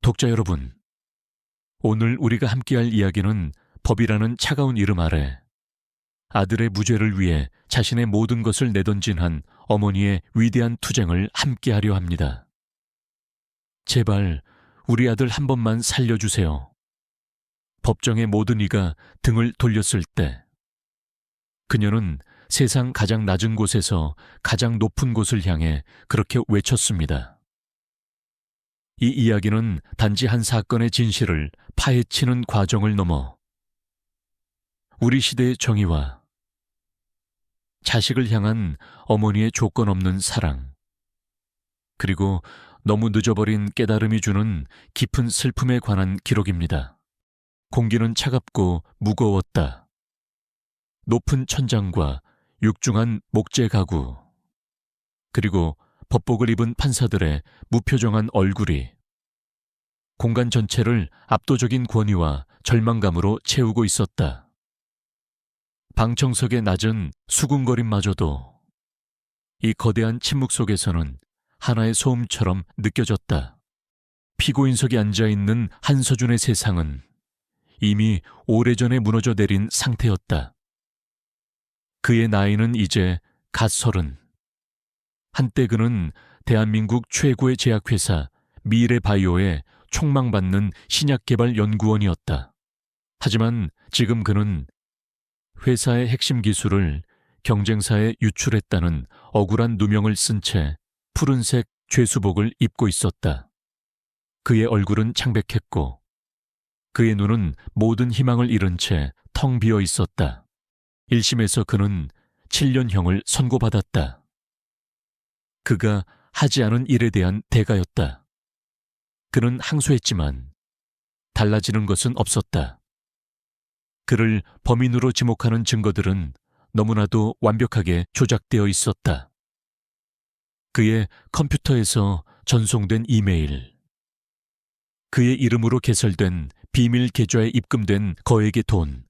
독자 여러분, 오늘 우리가 함께할 이야기는 법이라는 차가운 이름 아래 아들의 무죄를 위해 자신의 모든 것을 내던진 한 어머니의 위대한 투쟁을 함께하려 합니다. 제발 우리 아들 한 번만 살려주세요. 법정의 모든 이가 등을 돌렸을 때 그녀는 세상 가장 낮은 곳에서 가장 높은 곳을 향해 그렇게 외쳤습니다. 이 이야기는 단지 한 사건의 진실을 파헤치는 과정을 넘어 우리 시대의 정의와 자식을 향한 어머니의 조건 없는 사랑, 그리고 너무 늦어버린 깨달음이 주는 깊은 슬픔에 관한 기록입니다. 공기는 차갑고 무거웠다. 높은 천장과 육중한 목재 가구, 그리고 법복을 입은 판사들의 무표정한 얼굴이 공간 전체를 압도적인 권위와 절망감으로 채우고 있었다. 방청석의 낮은 수군거림마저도 이 거대한 침묵 속에서는 하나의 소음처럼 느껴졌다. 피고인석에 앉아있는 한서준의 세상은 이미 오래전에 무너져 내린 상태였다. 그의 나이는 이제 갓 30. 한때 그는 대한민국 최고의 제약회사 미래바이오의 촉망받는 신약개발연구원이었다. 하지만 지금 그는 회사의 핵심 기술을 경쟁사에 유출했다는 억울한 누명을 쓴 채 푸른색 죄수복을 입고 있었다. 그의 얼굴은 창백했고 그의 눈은 모든 희망을 잃은 채 텅 비어 있었다. 1심에서 그는 7년형을 선고받았다. 그가 하지 않은 일에 대한 대가였다. 그는 항소했지만 달라지는 것은 없었다. 그를 범인으로 지목하는 증거들은 너무나도 완벽하게 조작되어 있었다. 그의 컴퓨터에서 전송된 이메일, 그의 이름으로 개설된 비밀 계좌에 입금된 거액의 돈,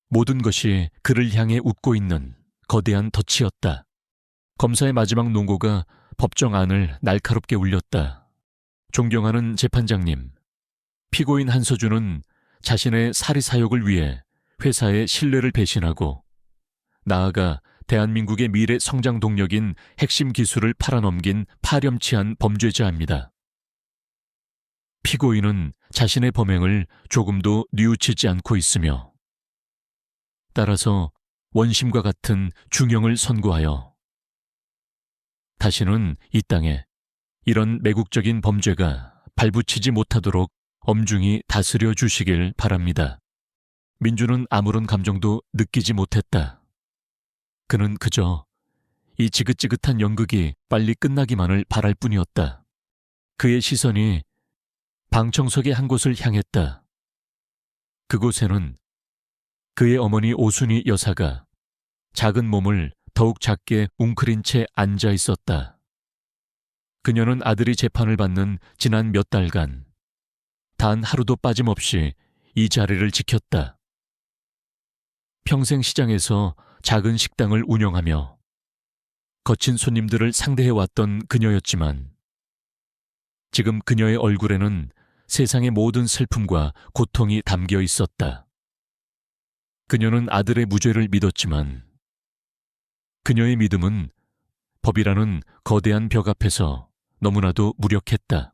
모든 것이 그를 향해 웃고 있는 거대한 덫이었다. 검사의 마지막 논고가 법정 안을 날카롭게 울렸다. 존경하는 재판장님, 피고인 한서준은 자신의 사리 사욕을 위해 회사의 신뢰를 배신하고 나아가 대한민국의 미래 성장 동력인 핵심 기술을 팔아넘긴 파렴치한 범죄자입니다. 피고인은 자신의 범행을 조금도 뉘우치지 않고 있으며 따라서 원심과 같은 중형을 선고하여 다시는 이 땅에 이런 매국적인 범죄가 발붙이지 못하도록 엄중히 다스려 주시길 바랍니다. 민주는 아무런 감정도 느끼지 못했다. 그는 그저 이 지긋지긋한 연극이 빨리 끝나기만을 바랄 뿐이었다. 그의 시선이 방청석의 한 곳을 향했다. 그곳에는 그의 어머니 오순희 여사가 작은 몸을 더욱 작게 웅크린 채 앉아 있었다. 그녀는 아들이 재판을 받는 지난 몇 달간 단 하루도 빠짐없이 이 자리를 지켰다. 평생 시장에서 작은 식당을 운영하며 거친 손님들을 상대해왔던 그녀였지만 지금 그녀의 얼굴에는 세상의 모든 슬픔과 고통이 담겨 있었다. 그녀는 아들의 무죄를 믿었지만 그녀의 믿음은 법이라는 거대한 벽 앞에서 너무나도 무력했다.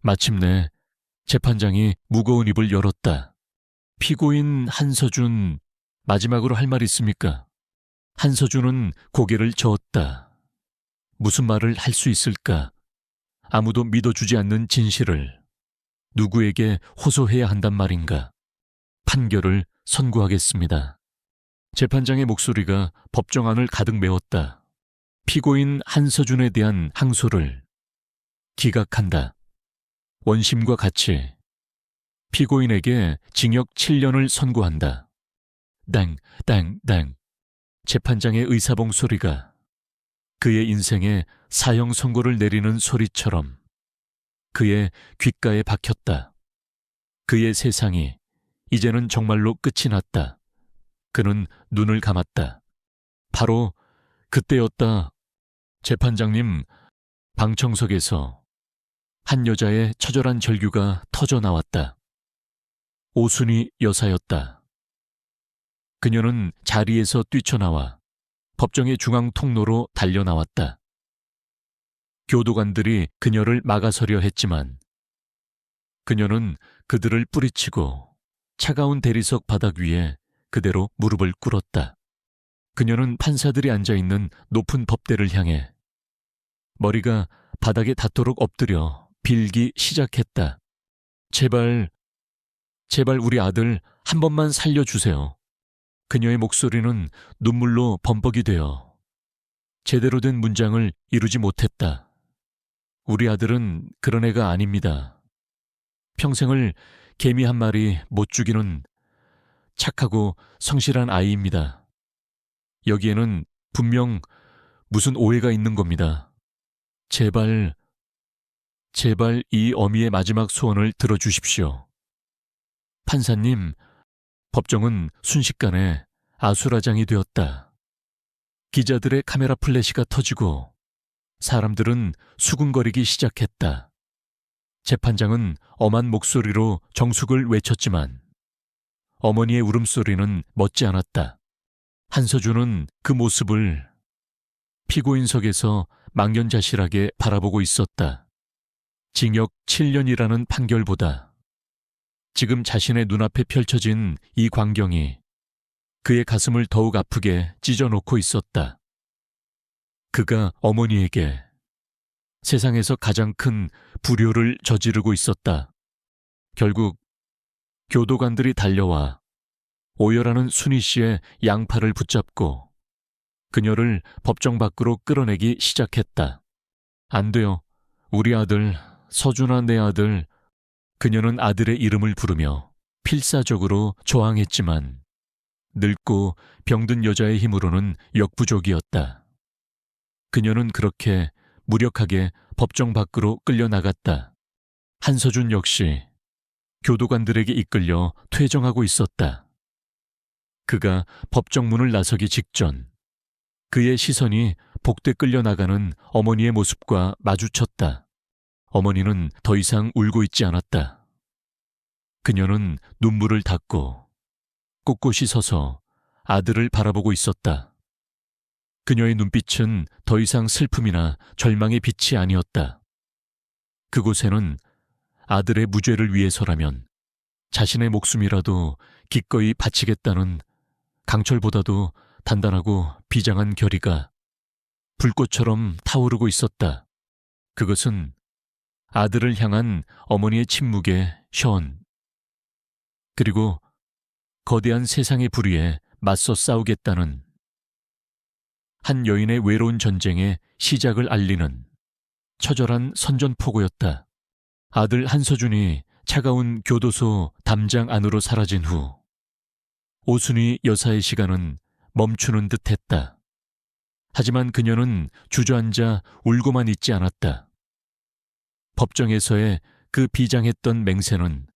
마침내 재판장이 무거운 입을 열었다. 피고인 한서준, 마지막으로 할 말 있습니까? 한서준은 고개를 저었다. 무슨 말을 할 수 있을까? 아무도 믿어주지 않는 진실을 누구에게 호소해야 한단 말인가? 판결을 선고하겠습니다. 재판장의 목소리가 법정 안을 가득 메웠다. 피고인 한서준에 대한 항소를 기각한다. 원심과 같이 피고인에게 징역 7년을 선고한다. 땡, 땡, 땡. 재판장의 의사봉 소리가 그의 인생에 사형 선고를 내리는 소리처럼 그의 귓가에 박혔다. 그의 세상이 이제는 정말로 끝이 났다. 그는 눈을 감았다. 바로 그때였다. 재판장님, 방청석에서 한 여자의 처절한 절규가 터져 나왔다. 오순희 여사였다. 그녀는 자리에서 뛰쳐나와 법정의 중앙 통로로 달려나왔다. 교도관들이 그녀를 막아서려 했지만 그녀는 그들을 뿌리치고 차가운 대리석 바닥 위에 그대로 무릎을 꿇었다. 그녀는 판사들이 앉아있는 높은 법대를 향해 머리가 바닥에 닿도록 엎드려 빌기 시작했다. 제발 우리 아들 한 번만 살려주세요. 그녀의 목소리는 눈물로 범벅이 되어 제대로 된 문장을 이루지 못했다. 우리 아들은 그런 애가 아닙니다. 평생을 개미 한 마리 못 죽이는 착하고 성실한 아이입니다. 여기에는 분명 무슨 오해가 있는 겁니다. 제발 이 어미의 마지막 소원을 들어주십시오. 판사님, 법정은 순식간에 아수라장이 되었다. 기자들의 카메라 플래시가 터지고 사람들은 수군거리기 시작했다. 재판장은 엄한 목소리로 정숙을 외쳤지만 어머니의 울음소리는 멎지 않았다. 한서준은 그 모습을 피고인석에서 망연자실하게 바라보고 있었다. 징역 7년이라는 판결보다 지금 자신의 눈앞에 펼쳐진 이 광경이 그의 가슴을 더욱 아프게 찢어놓고 있었다. 그가 어머니에게 세상에서 가장 큰 불효를 저지르고 있었다. 결국 교도관들이 달려와 오열하는 순희 씨의 양팔을 붙잡고 그녀를 법정 밖으로 끌어내기 시작했다. 안 돼요. 우리 아들, 서준아 내 아들. 그녀는 아들의 이름을 부르며 필사적으로 저항했지만 늙고 병든 여자의 힘으로는 역부족이었다. 그녀는 그렇게 무력하게 법정 밖으로 끌려나갔다. 한서준 역시 교도관들에게 이끌려 퇴정하고 있었다. 그가 법정 문을 나서기 직전 그의 시선이 복대 끌려나가는 어머니의 모습과 마주쳤다. 어머니는 더 이상 울고 있지 않았다. 그녀는 눈물을 닦고 꼿꼿이 서서 아들을 바라보고 있었다. 그녀의 눈빛은 더 이상 슬픔이나 절망의 빛이 아니었다. 그곳에는 아들의 무죄를 위해서라면 자신의 목숨이라도 기꺼이 바치겠다는 강철보다도 단단하고 비장한 결의가 불꽃처럼 타오르고 있었다. 그것은 아들을 향한 어머니의 침묵의 현, 그리고 거대한 세상의 불의에 맞서 싸우겠다는 한 여인의 외로운 전쟁의 시작을 알리는 처절한 선전포고였다. 아들 한서준이 차가운 교도소 담장 안으로 사라진 후 오순희 여사의 시간은 멈추는 듯했다. 하지만 그녀는 주저앉아 울고만 있지 않았다. 법정에서의 그 비장했던 맹세는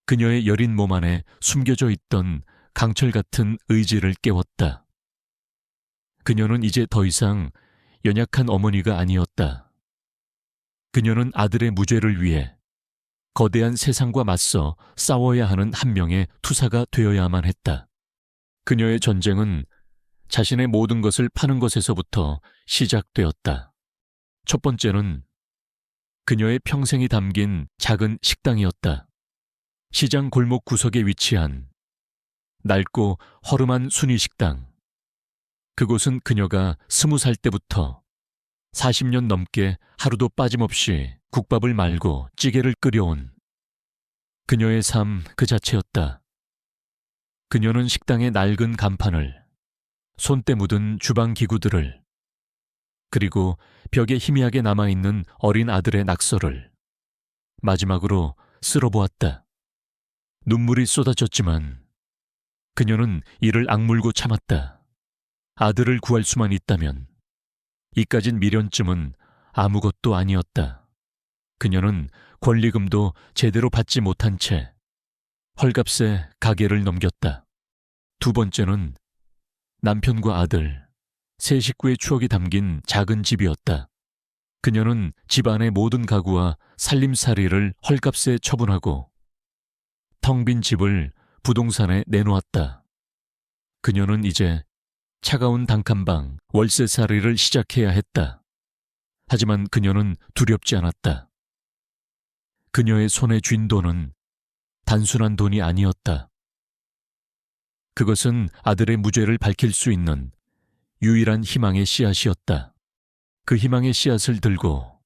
그녀의 여린 몸 안에 숨겨져 있던 강철 같은 의지를 깨웠다. 그녀는 이제 더 이상 연약한 어머니가 아니었다. 그녀는 아들의 무죄를 위해 거대한 세상과 맞서 싸워야 하는 한 명의 투사가 되어야만 했다. 그녀의 전쟁은 자신의 모든 것을 파는 것에서부터 시작되었다. 첫 번째는 그녀의 평생이 담긴 작은 식당이었다. 시장 골목 구석에 위치한 낡고 허름한 순이식당. 그곳은 그녀가 20살 때부터 40년 넘게 하루도 빠짐없이 국밥을 말고 찌개를 끓여온 그녀의 삶 그 자체였다. 그녀는 식당의 낡은 간판을, 손때 묻은 주방 기구들을, 그리고 벽에 희미하게 남아있는 어린 아들의 낙서를 마지막으로 쓸어보았다. 눈물이 쏟아졌지만 그녀는 이를 악물고 참았다. 아들을 구할 수만 있다면 이까진 미련쯤은 아무것도 아니었다. 그녀는 권리금도 제대로 받지 못한 채 헐값에 가게를 넘겼다. 두 번째는 남편과 아들, 세 식구의 추억이 담긴 작은 집이었다. 그녀는 집안의 모든 가구와 살림살이를 헐값에 처분하고 텅 빈 집을 부동산에 내놓았다. 그녀는 이제 차가운 단칸방 월세살이를 시작해야 했다. 하지만 그녀는 두렵지 않았다. 그녀의 손에 쥔 돈은 단순한 돈이 아니었다. 그것은 아들의 무죄를 밝힐 수 있는 유일한 희망의 씨앗이었다. 그 희망의 씨앗을 들고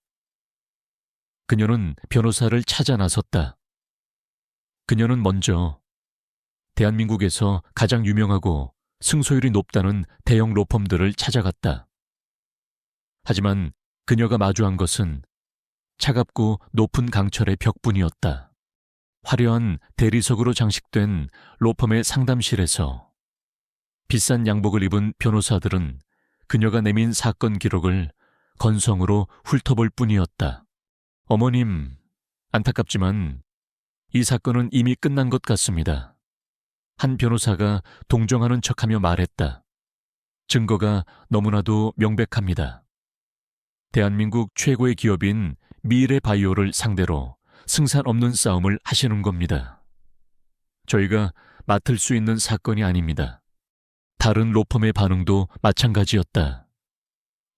그녀는 변호사를 찾아 나섰다. 그녀는 먼저 대한민국에서 가장 유명하고 승소율이 높다는 대형 로펌들을 찾아갔다. 하지만 그녀가 마주한 것은 차갑고 높은 강철의 벽뿐이었다. 화려한 대리석으로 장식된 로펌의 상담실에서 비싼 양복을 입은 변호사들은 그녀가 내민 사건 기록을 건성으로 훑어볼 뿐이었다. 어머님, 안타깝지만 이 사건은 이미 끝난 것 같습니다. 한 변호사가 동정하는 척하며 말했다. 증거가 너무나도 명백합니다. 대한민국 최고의 기업인 미래바이오를 상대로 승산 없는 싸움을 하시는 겁니다. 저희가 맡을 수 있는 사건이 아닙니다. 다른 로펌의 반응도 마찬가지였다.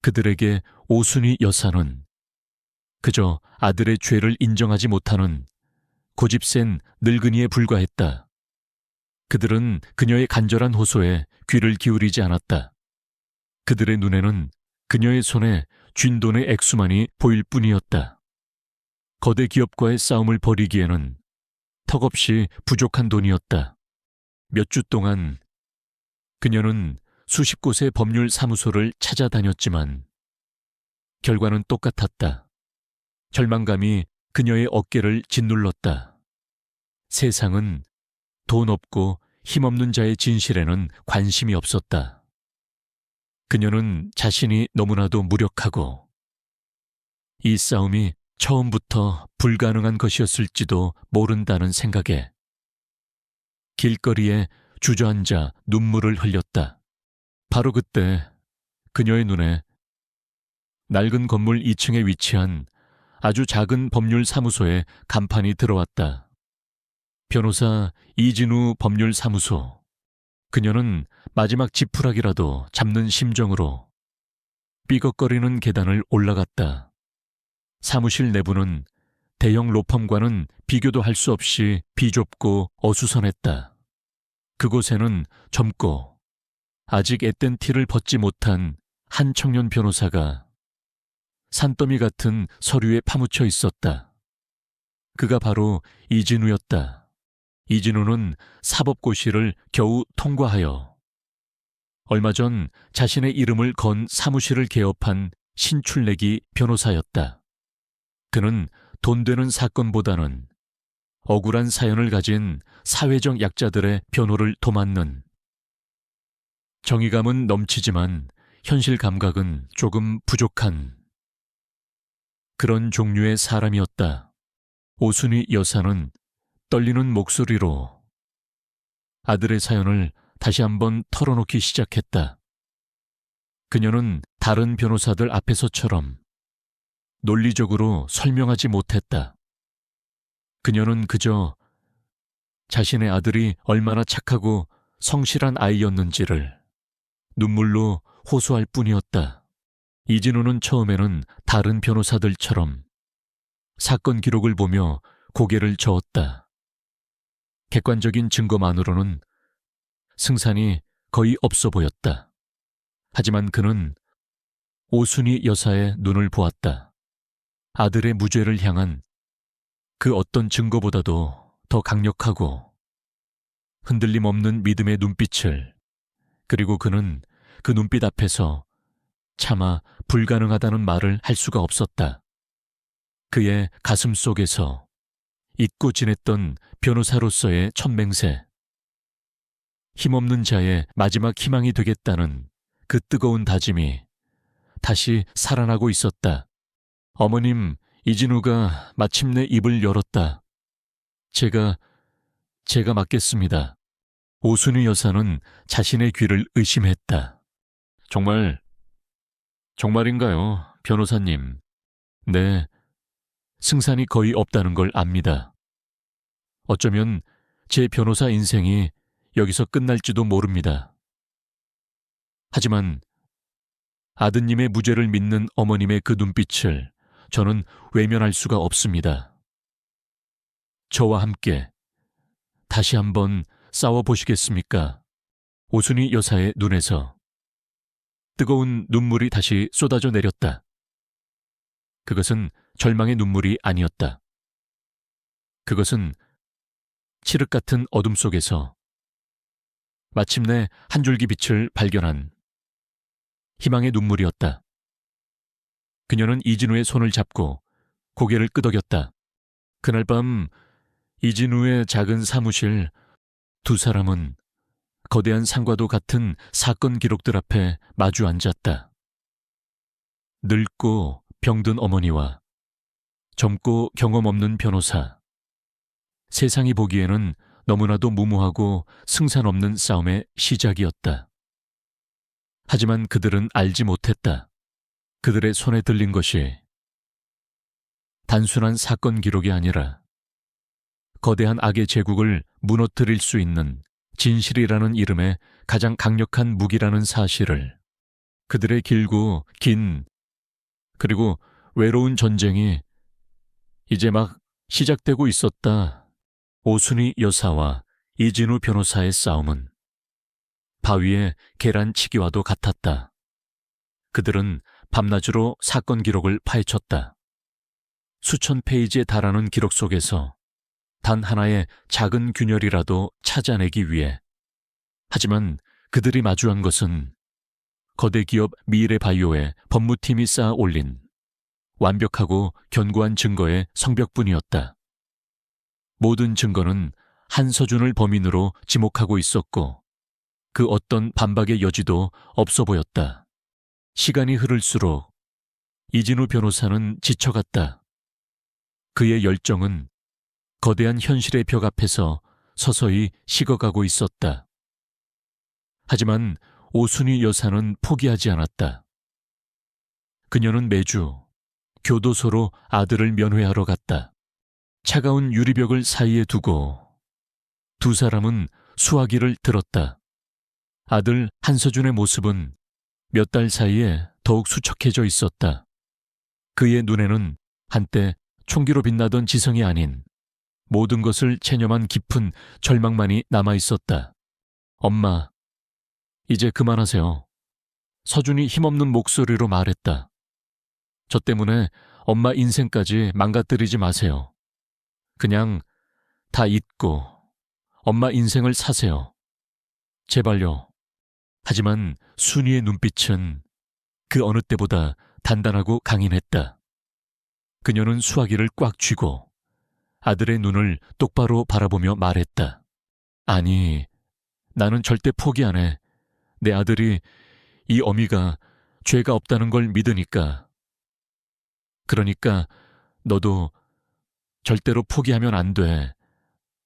그들에게 오순희 여사는 그저 아들의 죄를 인정하지 못하는 고집센 늙은이에 불과했다. 그들은 그녀의 간절한 호소에 귀를 기울이지 않았다. 그들의 눈에는 그녀의 손에 쥔 돈의 액수만이 보일 뿐이었다. 거대 기업과의 싸움을 벌이기에는 턱없이 부족한 돈이었다. 몇 주 동안 그녀는 수십 곳의 법률 사무소를 찾아다녔지만 결과는 똑같았다. 절망감이 그녀의 어깨를 짓눌렀다. 세상은 돈 없고 힘없는 자의 진실에는 관심이 없었다. 그녀는 자신이 너무나도 무력하고 이 싸움이 처음부터 불가능한 것이었을지도 모른다는 생각에 길거리에 주저앉아 눈물을 흘렸다. 바로 그때 그녀의 눈에 낡은 건물 2층에 위치한 아주 작은 법률 사무소에 간판이 들어왔다. 변호사 이진우 법률사무소. 그녀는 마지막 지푸라기라도 잡는 심정으로 삐걱거리는 계단을 올라갔다. 사무실 내부는 대형 로펌과는 비교도 할 수 없이 비좁고 어수선했다. 그곳에는 젊고 아직 앳된 티를 벗지 못한 한 청년 변호사가 산더미 같은 서류에 파묻혀 있었다. 그가 바로 이진우였다. 이진우는 사법고시를 겨우 통과하여 얼마 전 자신의 이름을 건 사무실을 개업한 신출내기 변호사였다. 그는 돈 되는 사건보다는 억울한 사연을 가진 사회적 약자들의 변호를 도맡는 정의감은 넘치지만 현실 감각은 조금 부족한 그런 종류의 사람이었다. 오순희 여사는 떨리는 목소리로 아들의 사연을 다시 한번 털어놓기 시작했다. 그녀는 다른 변호사들 앞에서처럼 논리적으로 설명하지 못했다. 그녀는 그저 자신의 아들이 얼마나 착하고 성실한 아이였는지를 눈물로 호소할 뿐이었다. 이진우는 처음에는 다른 변호사들처럼 사건 기록을 보며 고개를 저었다. 객관적인 증거만으로는 승산이 거의 없어 보였다. 하지만 그는 오순희 여사의 눈을 보았다. 아들의 무죄를 향한 그 어떤 증거보다도 더 강력하고 흔들림 없는 믿음의 눈빛을, 그리고 그는 그 눈빛 앞에서 차마 불가능하다는 말을 할 수가 없었다. 그의 가슴 속에서 잊고 지냈던 변호사로서의 첫 맹세, 힘없는 자의 마지막 희망이 되겠다는 그 뜨거운 다짐이 다시 살아나고 있었다. 어머님, 이진우가 마침내 입을 열었다. 제가 맡겠습니다. 오순희 여사는 자신의 귀를 의심했다. 정말인가요, 변호사님? 네, 승산이 거의 없다는 걸 압니다. 어쩌면 제 변호사 인생이 여기서 끝날지도 모릅니다. 하지만 아드님의 무죄를 믿는 어머님의 그 눈빛을 저는 외면할 수가 없습니다. 저와 함께 다시 한번 싸워보시겠습니까? 오순희 여사의 눈에서 뜨거운 눈물이 다시 쏟아져 내렸다. 그것은 절망의 눈물이 아니었다. 그것은 칠흑 같은 어둠 속에서 마침내 한 줄기 빛을 발견한 희망의 눈물이었다. 그녀는 이진우의 손을 잡고 고개를 끄덕였다. 그날 밤 이진우의 작은 사무실, 두 사람은 거대한 산과도 같은 사건 기록들 앞에 마주 앉았다. 늙고 병든 어머니와 젊고 경험 없는 변호사. 세상이 보기에는 너무나도 무모하고 승산 없는 싸움의 시작이었다. 하지만 그들은 알지 못했다. 그들의 손에 들린 것이 단순한 사건 기록이 아니라 거대한 악의 제국을 무너뜨릴 수 있는 진실이라는 이름의 가장 강력한 무기라는 사실을, 그들의 길고 긴 그리고 외로운 전쟁이 이제 막 시작되고 있었다. 오순희 여사와 이진우 변호사의 싸움은 바위의 계란치기와도 같았다. 그들은 밤낮으로 사건 기록을 파헤쳤다. 수천 페이지에 달하는 기록 속에서 단 하나의 작은 균열이라도 찾아내기 위해. 하지만 그들이 마주한 것은 거대 기업 미래바이오의 법무팀이 쌓아 올린 완벽하고 견고한 증거의 성벽뿐이었다. 모든 증거는 한서준을 범인으로 지목하고 있었고 그 어떤 반박의 여지도 없어 보였다. 시간이 흐를수록 이진우 변호사는 지쳐갔다. 그의 열정은 거대한 현실의 벽 앞에서 서서히 식어가고 있었다. 하지만 오순희 여사는 포기하지 않았다. 그녀는 매주 교도소로 아들을 면회하러 갔다. 차가운 유리벽을 사이에 두고 두 사람은 수화기를 들었다. 아들 한서준의 모습은 몇 달 사이에 더욱 수척해져 있었다. 그의 눈에는 한때 총기로 빛나던 지성이 아닌 모든 것을 체념한 깊은 절망만이 남아있었다. 엄마, 이제 그만하세요. 서준이 힘없는 목소리로 말했다. 저 때문에 엄마 인생까지 망가뜨리지 마세요. 그냥 다 잊고 엄마 인생을 사세요. 제발요. 하지만 순이의 눈빛은 그 어느 때보다 단단하고 강인했다. 그녀는 수화기를 꽉 쥐고 아들의 눈을 똑바로 바라보며 말했다. 아니, 나는 절대 포기 안 해. 내 아들이, 이 어미가 죄가 없다는 걸 믿으니까. 그러니까 너도 절대로 포기하면 안 돼.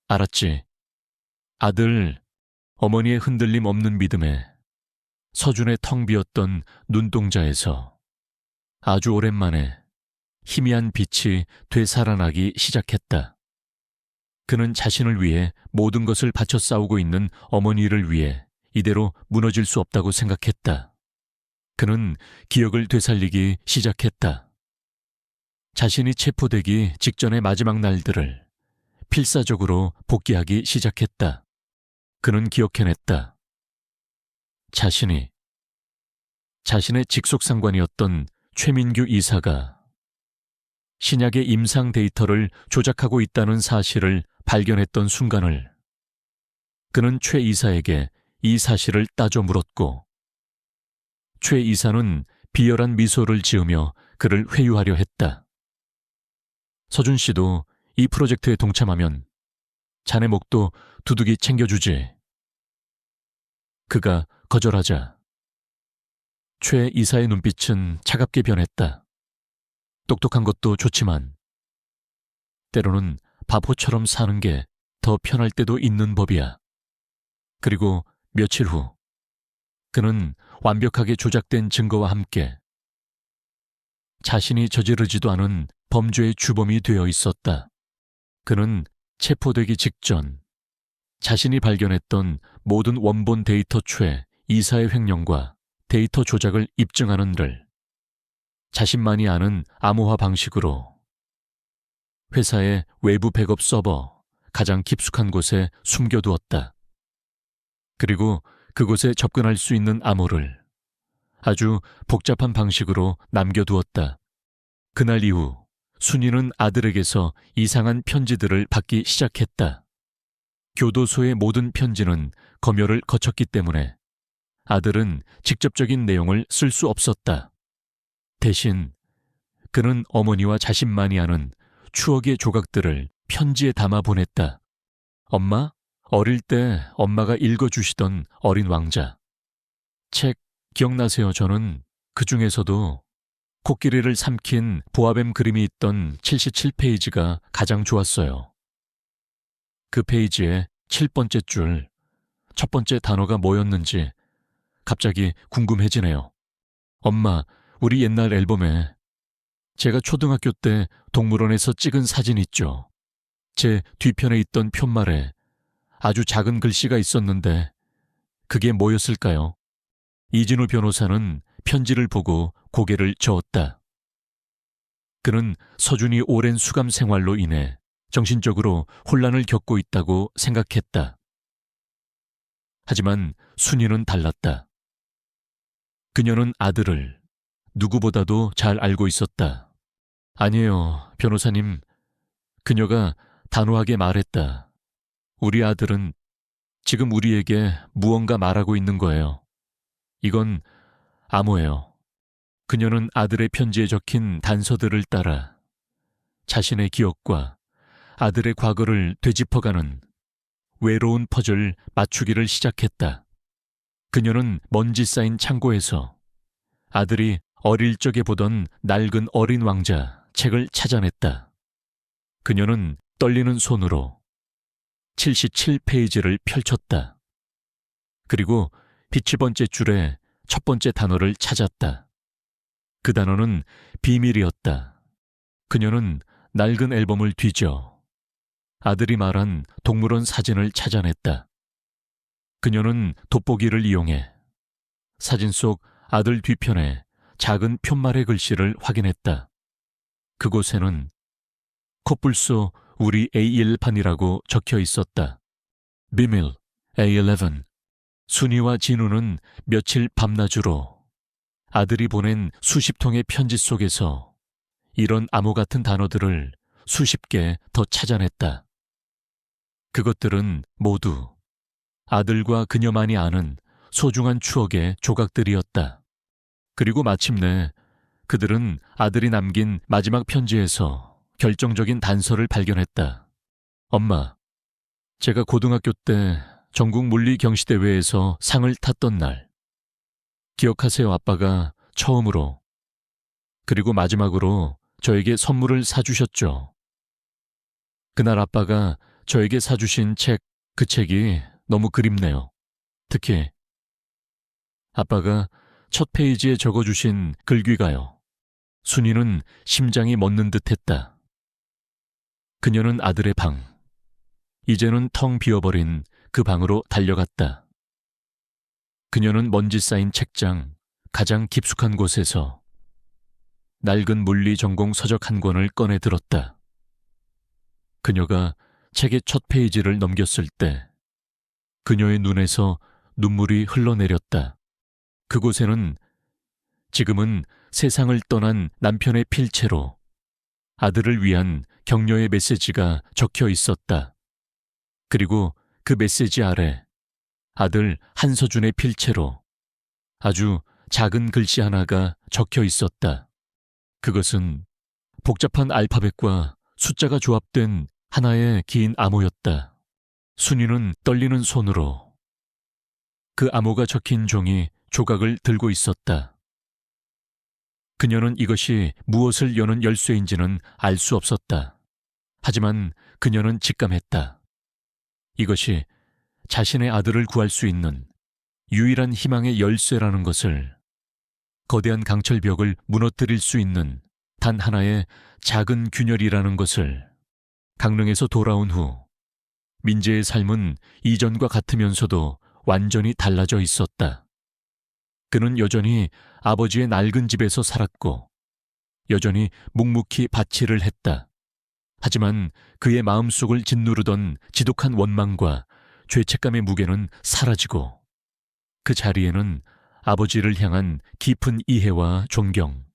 알았지? 아들, 어머니의 흔들림 없는 믿음에 서준의 텅 비었던 눈동자에서 아주 오랜만에 희미한 빛이 되살아나기 시작했다. 그는 자신을 위해 모든 것을 바쳐 싸우고 있는 어머니를 위해 이대로 무너질 수 없다고 생각했다. 그는 기억을 되살리기 시작했다. 자신이 체포되기 직전의 마지막 날들을 필사적으로 복귀하기 시작했다. 그는 기억해냈다. 자신의 직속상관이었던 최민규 이사가 신약의 임상 데이터를 조작하고 있다는 사실을 발견했던 순간을 그는 최 이사에게 이 사실을 따져 물었고 최 이사는 비열한 미소를 지으며 그를 회유하려 했다. 서준 씨도 이 프로젝트에 동참하면 자네 목도 두둑이 챙겨주지. 그가 거절하자 최 이사의 눈빛은 차갑게 변했다. 똑똑한 것도 좋지만 때로는 바보처럼 사는 게 더 편할 때도 있는 법이야. 그리고 며칠 후 그는 완벽하게 조작된 증거와 함께 자신이 저지르지도 않은 범죄의 주범이 되어 있었다. 그는 체포되기 직전 자신이 발견했던 모든 원본 데이터초의 이사의 횡령과 데이터 조작을 입증하는들 자신만이 아는 암호화 방식으로 회사의 외부 백업 서버 가장 깊숙한 곳에 숨겨두었다. 그리고 그곳에 접근할 수 있는 암호를 아주 복잡한 방식으로 남겨두었다. 그날 이후 순이는 아들에게서 이상한 편지들을 받기 시작했다. 교도소의 모든 편지는 검열을 거쳤기 때문에 아들은 직접적인 내용을 쓸 수 없었다. 대신 그는 어머니와 자신만이 아는 추억의 조각들을 편지에 담아 보냈다. 엄마, 어릴 때 엄마가 읽어주시던 어린 왕자. 책 기억나세요? 저는 그 중에서도 코끼리를 삼킨 보아뱀 그림이 있던 77페이지가 가장 좋았어요. 그 페이지의 7번째 줄, 첫 번째 단어가 뭐였는지 갑자기 궁금해지네요. 엄마, 우리 옛날 앨범에 제가 초등학교 때 동물원에서 찍은 사진 있죠. 제 뒤편에 있던 푯말에 아주 작은 글씨가 있었는데 그게 뭐였을까요? 이진우 변호사는 편지를 보고 고개를 저었다. 그는 서준이 오랜 수감 생활로 인해 정신적으로 혼란을 겪고 있다고 생각했다. 하지만 순이는 달랐다. 그녀는 아들을 누구보다도 잘 알고 있었다. 아니에요, 변호사님. 그녀가 단호하게 말했다. 우리 아들은 지금 우리에게 무언가 말하고 있는 거예요. 이건 암호예요. 그녀는 아들의 편지에 적힌 단서들을 따라 자신의 기억과 아들의 과거를 되짚어가는 외로운 퍼즐 맞추기를 시작했다. 그녀는 먼지 쌓인 창고에서 아들이 어릴 적에 보던 낡은 어린 왕자 책을 찾아냈다. 그녀는 떨리는 손으로 77페이지를 펼쳤다. 그리고 빛이 번째 줄에 첫 번째 단어를 찾았다. 그 단어는 비밀이었다. 그녀는 낡은 앨범을 뒤져 아들이 말한 동물원 사진을 찾아냈다. 그녀는 돋보기를 이용해 사진 속 아들 뒤편에 작은 푯말의 글씨를 확인했다. 그곳에는 코뿔소 우리 A1판이라고 적혀 있었다. 비밀 A11. 순이와 진우는 며칠 밤낮으로 아들이 보낸 수십 통의 편지 속에서 이런 암호 같은 단어들을 수십 개 더 찾아냈다. 그것들은 모두 아들과 그녀만이 아는 소중한 추억의 조각들이었다. 그리고 마침내 그들은 아들이 남긴 마지막 편지에서 결정적인 단서를 발견했다. 엄마, 제가 고등학교 때 전국 물리 경시대회에서 상을 탔던 날. 기억하세요? 아빠가 처음으로 그리고 마지막으로 저에게 선물을 사주셨죠. 그날 아빠가 저에게 사주신 책, 그 책이 너무 그립네요. 특히 아빠가 첫 페이지에 적어주신 글귀가요. 순이는 심장이 멎는 듯했다. 그녀는 아들의 방, 이제는 텅 비어버린 그 방으로 달려갔다. 그녀는 먼지 쌓인 책장 가장 깊숙한 곳에서 낡은 물리 전공 서적 한 권을 꺼내 들었다. 그녀가 책의 첫 페이지를 넘겼을 때 그녀의 눈에서 눈물이 흘러내렸다. 그곳에는 지금은 세상을 떠난 남편의 필체로 아들을 위한 격려의 메시지가 적혀 있었다. 그리고 그 메시지 아래 아들 한서준의 필체로 아주 작은 글씨 하나가 적혀 있었다. 그것은 복잡한 알파벳과 숫자가 조합된 하나의 긴 암호였다. 순이는 떨리는 손으로 그 암호가 적힌 종이 조각을 들고 있었다. 그녀는 이것이 무엇을 여는 열쇠인지는 알 수 없었다. 하지만 그녀는 직감했다. 이것이 자신의 아들을 구할 수 있는 유일한 희망의 열쇠라는 것을, 거대한 강철벽을 무너뜨릴 수 있는 단 하나의 작은 균열이라는 것을. 강릉에서 돌아온 후 민재의 삶은 이전과 같으면서도 완전히 달라져 있었다. 그는 여전히 아버지의 낡은 집에서 살았고 여전히 묵묵히 밭일을 했다. 하지만 그의 마음속을 짓누르던 지독한 원망과 죄책감의 무게는 사라지고 그 자리에는 아버지를 향한 깊은 이해와 존경,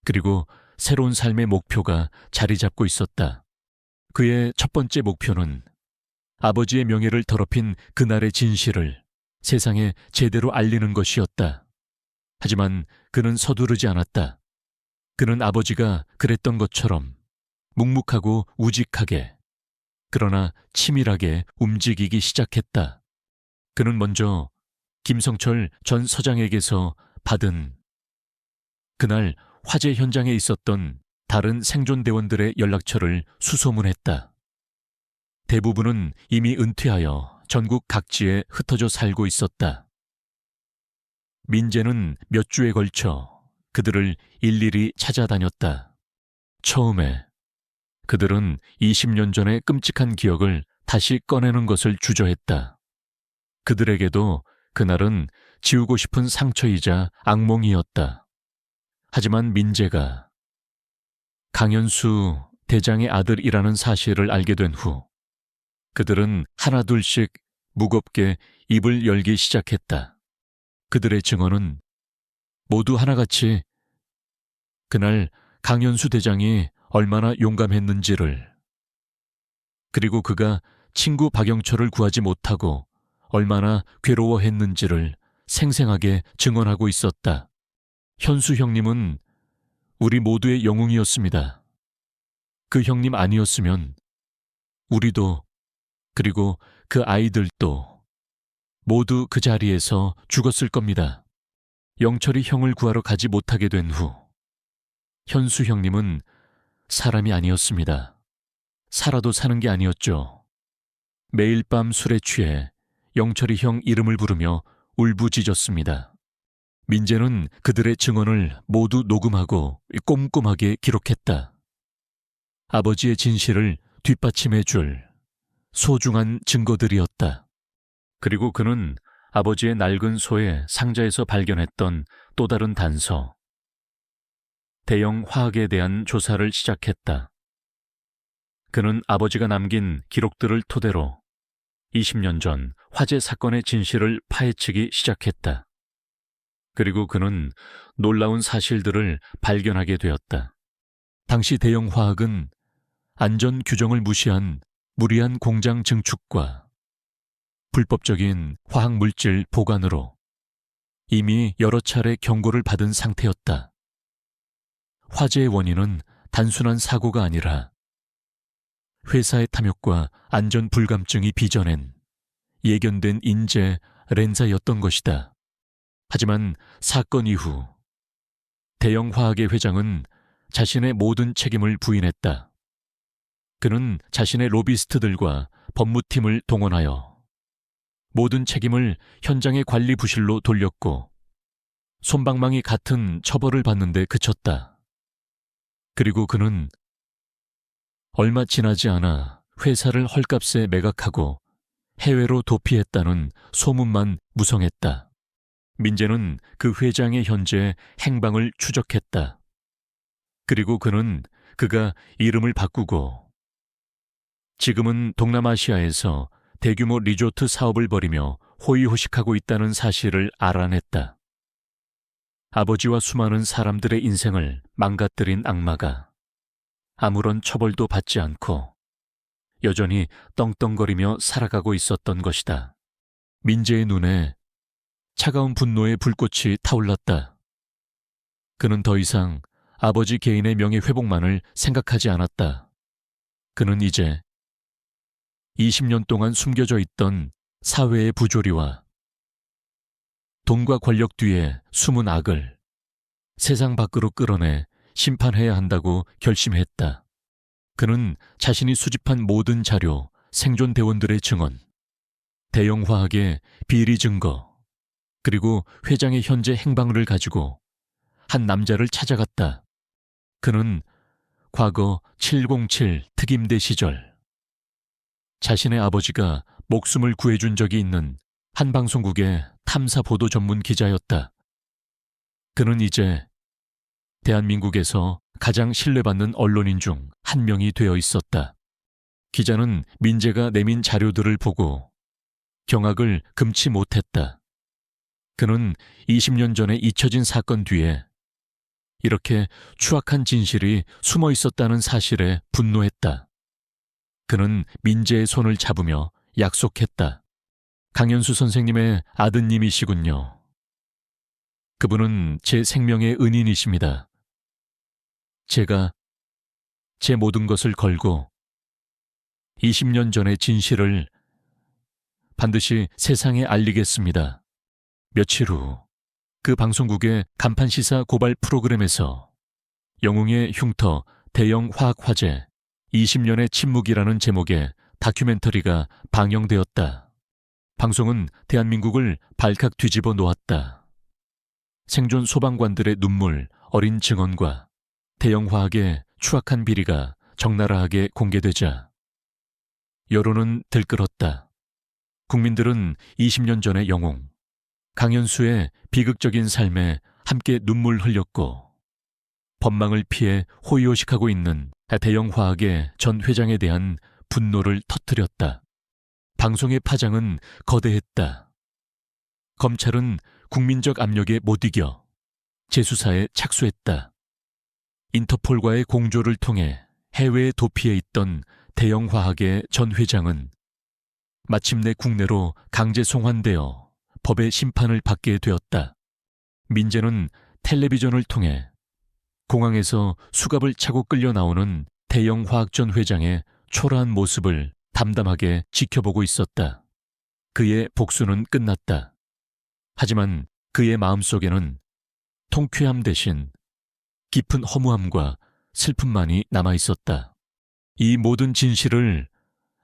그리고 새로운 삶의 목표가 자리 잡고 있었다. 그의 첫 번째 목표는 아버지의 명예를 더럽힌 그날의 진실을 세상에 제대로 알리는 것이었다. 하지만 그는 서두르지 않았다. 그는 아버지가 그랬던 것처럼 묵묵하고 우직하게, 그러나 치밀하게 움직이기 시작했다. 그는 먼저 김성철 전 서장에게서 받은 그날 화재 현장에 있었던 다른 생존 대원들의 연락처를 수소문했다. 대부분은 이미 은퇴하여 전국 각지에 흩어져 살고 있었다. 민재는 몇 주에 걸쳐 그들을 일일이 찾아다녔다. 처음에 그들은 20년 전의 끔찍한 기억을 다시 꺼내는 것을 주저했다. 그들에게도 그날은 지우고 싶은 상처이자 악몽이었다. 하지만 민재가 강현수 대장의 아들이라는 사실을 알게 된 후 그들은 하나둘씩 무겁게 입을 열기 시작했다. 그들의 증언은 모두 하나같이 그날 강현수 대장이 얼마나 용감했는지를, 그리고 그가 친구 박영철을 구하지 못하고 얼마나 괴로워했는지를 생생하게 증언하고 있었다. 현수 형님은 우리 모두의 영웅이었습니다. 그 형님 아니었으면 우리도, 그리고 그 아이들도 모두 그 자리에서 죽었을 겁니다. 영철이 형을 구하러 가지 못하게 된 후 현수 형님은 사람이 아니었습니다. 살아도 사는 게 아니었죠. 매일 밤 술에 취해 영철이 형 이름을 부르며 울부짖었습니다. 민재는 그들의 증언을 모두 녹음하고 꼼꼼하게 기록했다. 아버지의 진실을 뒷받침해 줄 소중한 증거들이었다. 그리고 그는 아버지의 낡은 소의 상자에서 발견했던 또 다른 단서, 대영 화학에 대한 조사를 시작했다. 그는 아버지가 남긴 기록들을 토대로 20년 전 화재 사건의 진실을 파헤치기 시작했다. 그리고 그는 놀라운 사실들을 발견하게 되었다. 당시 대영 화학은 안전 규정을 무시한 무리한 공장 증축과 불법적인 화학물질 보관으로 이미 여러 차례 경고를 받은 상태였다. 화재의 원인은 단순한 사고가 아니라 회사의 탐욕과 안전 불감증이 빚어낸 예견된 인재 렌자였던 것이다. 하지만 사건 이후 대영 화학의 회장은 자신의 모든 책임을 부인했다. 그는 자신의 로비스트들과 법무팀을 동원하여 모든 책임을 현장의 관리 부실로 돌렸고 솜방망이 같은 처벌을 받는데 그쳤다. 그리고 그는 얼마 지나지 않아 회사를 헐값에 매각하고 해외로 도피했다는 소문만 무성했다. 민재는 그 회장의 현재 행방을 추적했다. 그리고 그는 그가 이름을 바꾸고 지금은 동남아시아에서 대규모 리조트 사업을 벌이며 호의호식하고 있다는 사실을 알아냈다. 아버지와 수많은 사람들의 인생을 망가뜨린 악마가 아무런 처벌도 받지 않고 여전히 떵떵거리며 살아가고 있었던 것이다. 민재의 눈에 차가운 분노의 불꽃이 타올랐다. 그는 더 이상 아버지 개인의 명예회복만을 생각하지 않았다. 그는 이제 20년 동안 숨겨져 있던 사회의 부조리와 돈과 권력 뒤에 숨은 악을 세상 밖으로 끌어내 심판해야 한다고 결심했다. 그는 자신이 수집한 모든 자료, 생존 대원들의 증언, 대영 화학의 비리 증거, 그리고 회장의 현재 행방을 가지고 한 남자를 찾아갔다. 그는 과거 707 특임대 시절 자신의 아버지가 목숨을 구해준 적이 있는 한 방송국의 탐사 보도 전문 기자였다. 그는 이제 대한민국에서 가장 신뢰받는 언론인 중 한 명이 되어 있었다. 기자는 민재가 내민 자료들을 보고 경악을 금치 못했다. 그는 20년 전에 잊혀진 사건 뒤에 이렇게 추악한 진실이 숨어 있었다는 사실에 분노했다. 그는 민재의 손을 잡으며 약속했다. 강현수 선생님의 아드님이시군요. 그분은 제 생명의 은인이십니다. 제가 제 모든 것을 걸고 20년 전의 진실을 반드시 세상에 알리겠습니다. 며칠 후 그 방송국의 간판 시사 고발 프로그램에서 영웅의 흉터 대형 화학 화재 20년의 침묵이라는 제목의 다큐멘터리가 방영되었다. 방송은 대한민국을 발칵 뒤집어 놓았다. 생존 소방관들의 눈물, 어린 증언과 대형 화학의 추악한 비리가 적나라하게 공개되자 여론은 들끓었다. 국민들은 20년 전의 영웅 강현수의 비극적인 삶에 함께 눈물 흘렸고 법망을 피해 호의호식하고 있는 대형 화학의 전 회장에 대한 분노를 터뜨렸다. 방송의 파장은 거대했다. 검찰은 국민적 압력에 못 이겨 재수사에 착수했다. 인터폴과의 공조를 통해 해외에 도피해 있던 대형 화학의 전 회장은 마침내 국내로 강제 송환되어 법의 심판을 받게 되었다. 민재는 텔레비전을 통해 공항에서 수갑을 차고 끌려 나오는 대형 화학 전 회장의 초라한 모습을 담담하게 지켜보고 있었다. 그의 복수는 끝났다. 하지만 그의 마음속에는 통쾌함 대신 깊은 허무함과 슬픔만이 남아 있었다. 이 모든 진실을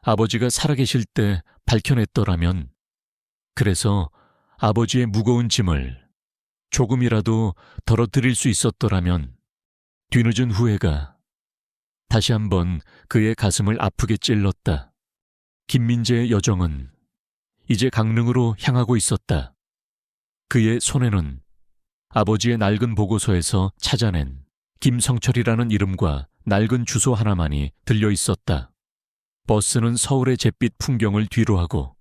아버지가 살아계실 때 밝혀냈더라면, 그래서 아버지의 무거운 짐을 조금이라도 덜어드릴 수 있었더라면 뒤늦은 후회가 다시 한번 그의 가슴을 아프게 찔렀다. 김민재의 여정은 이제 강릉으로 향하고 있었다. 그의 손에는 아버지의 낡은 보고서에서 찾아낸 김성철이라는 이름과 낡은 주소 하나만이 들려 있었다. 버스는 서울의 잿빛 풍경을 뒤로하고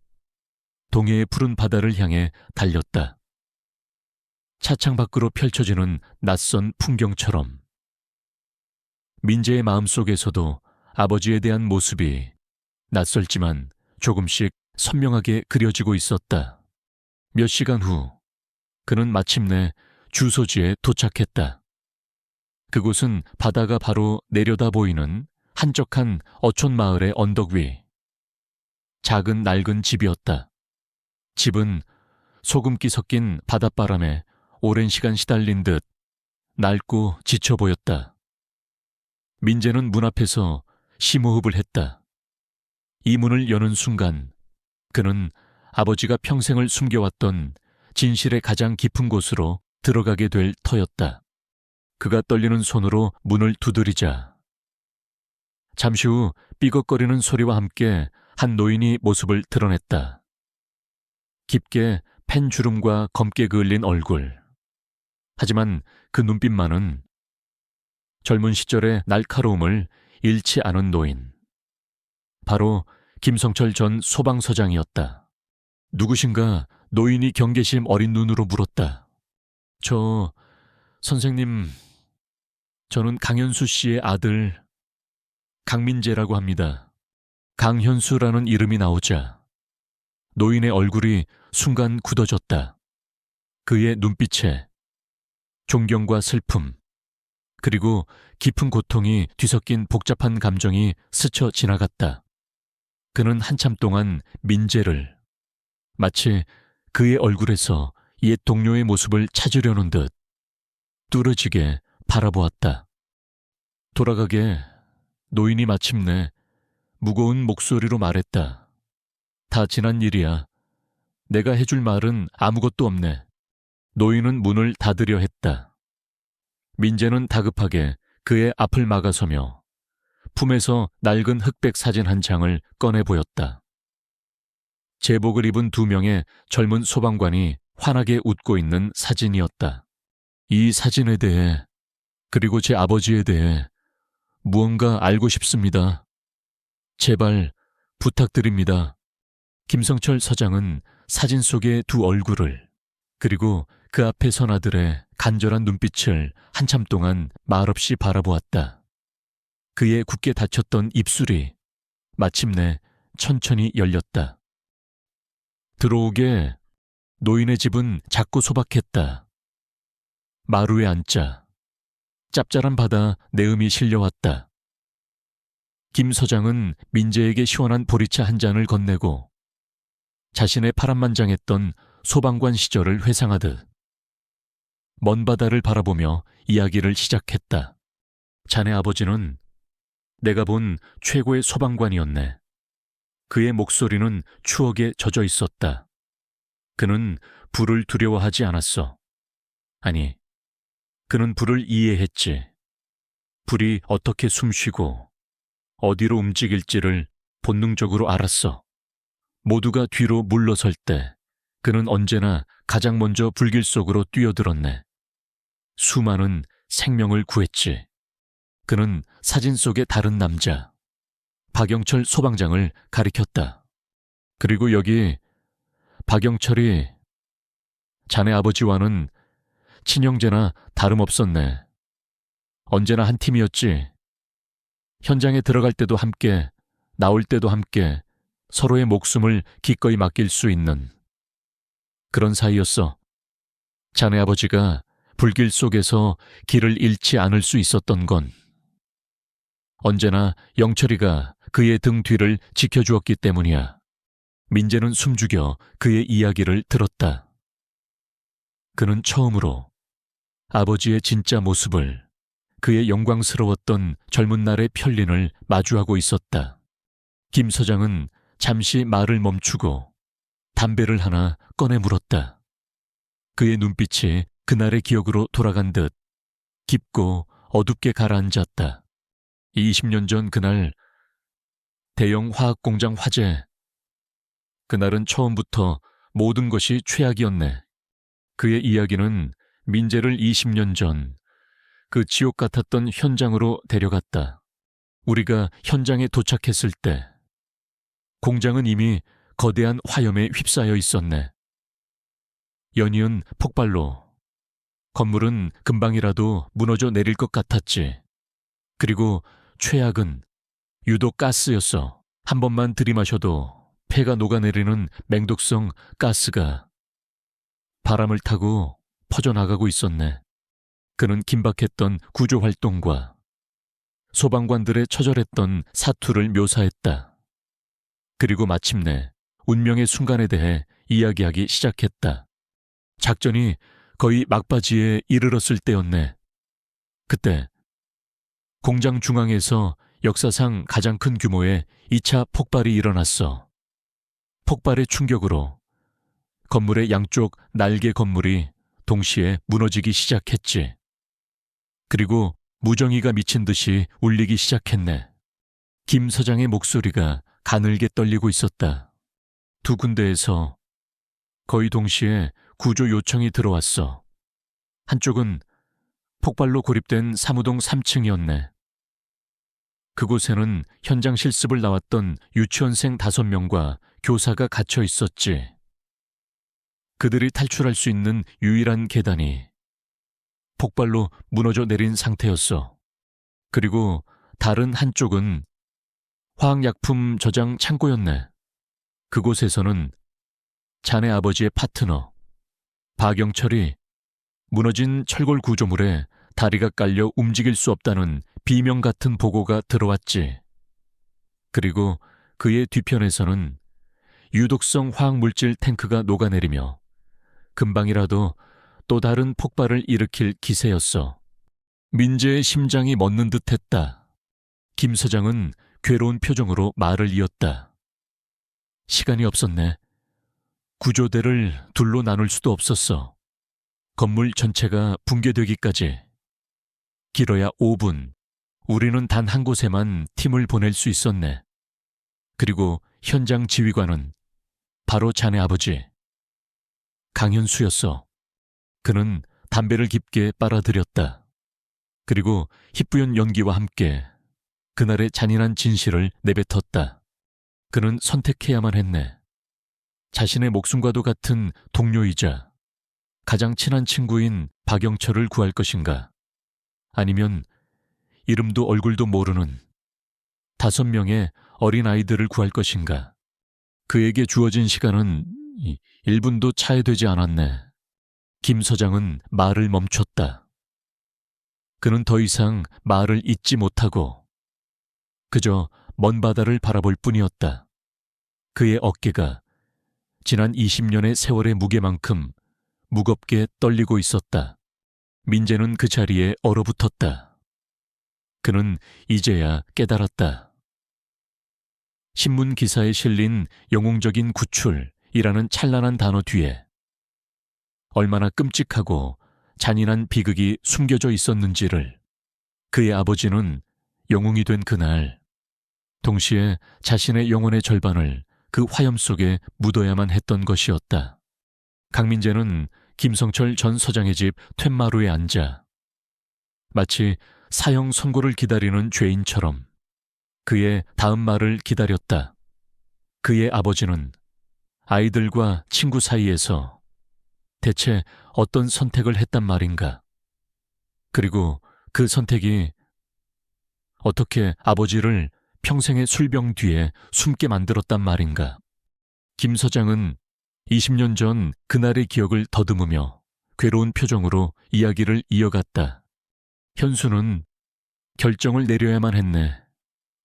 동해의 푸른 바다를 향해 달렸다. 차창 밖으로 펼쳐지는 낯선 풍경처럼 민재의 마음속에서도 아버지에 대한 모습이 낯설지만 조금씩 선명하게 그려지고 있었다. 몇 시간 후 그는 마침내 주소지에 도착했다. 그곳은 바다가 바로 내려다 보이는 한적한 어촌 마을의 언덕 위 작은 낡은 집이었다. 집은 소금기 섞인 바닷바람에 오랜 시간 시달린 듯 낡고 지쳐 보였다. 민재는 문 앞에서 심호흡을 했다. 이 문을 여는 순간 그는 아버지가 평생을 숨겨왔던 진실의 가장 깊은 곳으로 들어가게 될 터였다. 그가 떨리는 손으로 문을 두드리자 잠시 후 삐걱거리는 소리와 함께 한 노인이 모습을 드러냈다. 깊게 펜 주름과 검게 그을린 얼굴. 하지만 그 눈빛만은 젊은 시절의 날카로움을 잃지 않은 노인. 바로 김성철 전 소방서장이었다. 누구신가 노인이 경계심 어린 눈으로 물었다. 선생님, 저는 강현수 씨의 아들 강민재라고 합니다. 강현수라는 이름이 나오자 노인의 얼굴이 순간 굳어졌다. 그의 눈빛에 존경과 슬픔, 그리고 깊은 고통이 뒤섞인 복잡한 감정이 스쳐 지나갔다. 그는 한참 동안 민재를 마치 그의 얼굴에서 옛 동료의 모습을 찾으려는 듯 뚫어지게 바라보았다. 돌아가게 노인이 마침내 무거운 목소리로 말했다. 다 지난 일이야. 내가 해줄 말은 아무것도 없네. 노인은 문을 닫으려 했다. 민재는 다급하게 그의 앞을 막아서며 품에서 낡은 흑백 사진 한 장을 꺼내 보였다. 제복을 입은 2명의 젊은 소방관이 환하게 웃고 있는 사진이었다. 이 사진에 대해, 그리고 제 아버지에 대해 무언가 알고 싶습니다. 제발 부탁드립니다. 김성철 서장은 사진 속의 2 얼굴을, 그리고 그 앞에 선 아들의 간절한 눈빛을 한참 동안 말없이 바라보았다. 그의 굳게 닫혔던 입술이 마침내 천천히 열렸다. 들어오게. 노인의 집은 작고 소박했다. 마루에 앉자. 짭짤한 바다 내음이 실려왔다. 김 서장은 민재에게 시원한 보리차 한 잔을 건네고 자신의 파란만장했던 소방관 시절을 회상하듯 먼 바다를 바라보며 이야기를 시작했다. 자네 아버지는 내가 본 최고의 소방관이었네. 그의 목소리는 추억에 젖어 있었다. 그는 불을 두려워하지 않았어. 아니, 그는 불을 이해했지. 불이 어떻게 숨쉬고 어디로 움직일지를 본능적으로 알았어. 모두가 뒤로 물러설 때 그는 언제나 가장 먼저 불길 속으로 뛰어들었네. 수많은 생명을 구했지. 그는 사진 속의 다른 남자, 박영철 소방장을 가리켰다. 그리고 여기 박영철이 자네 아버지와는 친형제나 다름없었네. 언제나 한 팀이었지. 현장에 들어갈 때도 함께, 나올 때도 함께 서로의 목숨을 기꺼이 맡길 수 있는 그런 사이였어. 자네 아버지가 불길 속에서 길을 잃지 않을 수 있었던 건 언제나 영철이가 그의 등 뒤를 지켜주었기 때문이야. 민재는 숨죽여 그의 이야기를 들었다. 그는 처음으로 아버지의 진짜 모습을, 그의 영광스러웠던 젊은 날의 편린을 마주하고 있었다. 김 서장은 잠시 말을 멈추고 담배를 하나 꺼내 물었다. 그의 눈빛이 그날의 기억으로 돌아간 듯 깊고 어둡게 가라앉았다. 20년 전 그날 대형 화학공장 화재. 그날은 처음부터 모든 것이 최악이었네. 그의 이야기는 민재를 20년 전 그 지옥 같았던 현장으로 데려갔다. 우리가 현장에 도착했을 때 공장은 이미 거대한 화염에 휩싸여 있었네. 연이은 폭발로 건물은 금방이라도 무너져 내릴 것 같았지. 그리고 최악은 유독 가스였어. 한 번만 들이마셔도 폐가 녹아내리는 맹독성 가스가 바람을 타고 퍼져나가고 있었네. 그는 긴박했던 구조활동과 소방관들의 처절했던 사투를 묘사했다. 그리고 마침내 운명의 순간에 대해 이야기하기 시작했다. 작전이 거의 막바지에 이르렀을 때였네. 그때 공장 중앙에서 역사상 가장 큰 규모의 2차 폭발이 일어났어. 폭발의 충격으로 건물의 양쪽 날개 건물이 동시에 무너지기 시작했지. 그리고 무정이가 미친 듯이 울리기 시작했네. 김 서장의 목소리가 가늘게 떨리고 있었다. 2 군데에서 거의 동시에 구조 요청이 들어왔어. 한쪽은 폭발로 고립된 사무동 3층이었네. 그곳에는 현장 실습을 나왔던 유치원생 5명과 교사가 갇혀 있었지. 그들이 탈출할 수 있는 유일한 계단이 폭발로 무너져 내린 상태였어. 그리고 다른 한쪽은 화학약품 저장 창고였네. 그곳에서는 자네 아버지의 파트너 박영철이 무너진 철골 구조물에 다리가 깔려 움직일 수 없다는 비명 같은 보고가 들어왔지. 그리고 그의 뒤편에서는 유독성 화학물질 탱크가 녹아내리며 금방이라도 또 다른 폭발을 일으킬 기세였어. 민재의 심장이 멎는 듯했다. 김 서장은 괴로운 표정으로 말을 이었다. 시간이 없었네. 구조대를 둘로 나눌 수도 없었어. 건물 전체가 붕괴되기까지. 길어야 5분, 우리는 단 한 곳에만 팀을 보낼 수 있었네. 그리고 현장 지휘관은 바로 자네 아버지, 강현수였어. 그는 담배를 깊게 빨아들였다. 그리고 희뿌연 연기와 함께 그날의 잔인한 진실을 내뱉었다. 그는 선택해야만 했네. 자신의 목숨과도 같은 동료이자 가장 친한 친구인 박영철을 구할 것인가? 아니면 이름도 얼굴도 모르는 5명의 어린 아이들을 구할 것인가? 그에게 주어진 시간은 1분도 차이되지 않았네. 김 서장은 말을 멈췄다. 그는 더 이상 말을 잇지 못하고 그저 먼 바다를 바라볼 뿐이었다. 그의 어깨가 지난 20년의 세월의 무게만큼 무겁게 떨리고 있었다. 민재는 그 자리에 얼어붙었다. 그는 이제야 깨달았다. 신문 기사에 실린 영웅적인 구출이라는 찬란한 단어 뒤에 얼마나 끔찍하고 잔인한 비극이 숨겨져 있었는지를 그의 아버지는 영웅이 된 그날 동시에 자신의 영혼의 절반을 그 화염 속에 묻어야만 했던 것이었다. 강민재는 김성철 전 서장의 집 툇마루에 앉아 마치 사형 선고를 기다리는 죄인처럼 그의 다음 말을 기다렸다. 그의 아버지는 아이들과 친구 사이에서 대체 어떤 선택을 했단 말인가? 그리고 그 선택이 어떻게 아버지를 평생의 술병 뒤에 숨게 만들었단 말인가? 김 서장은 20년 전 그날의 기억을 더듬으며 괴로운 표정으로 이야기를 이어갔다. 현수는 결정을 내려야만 했네.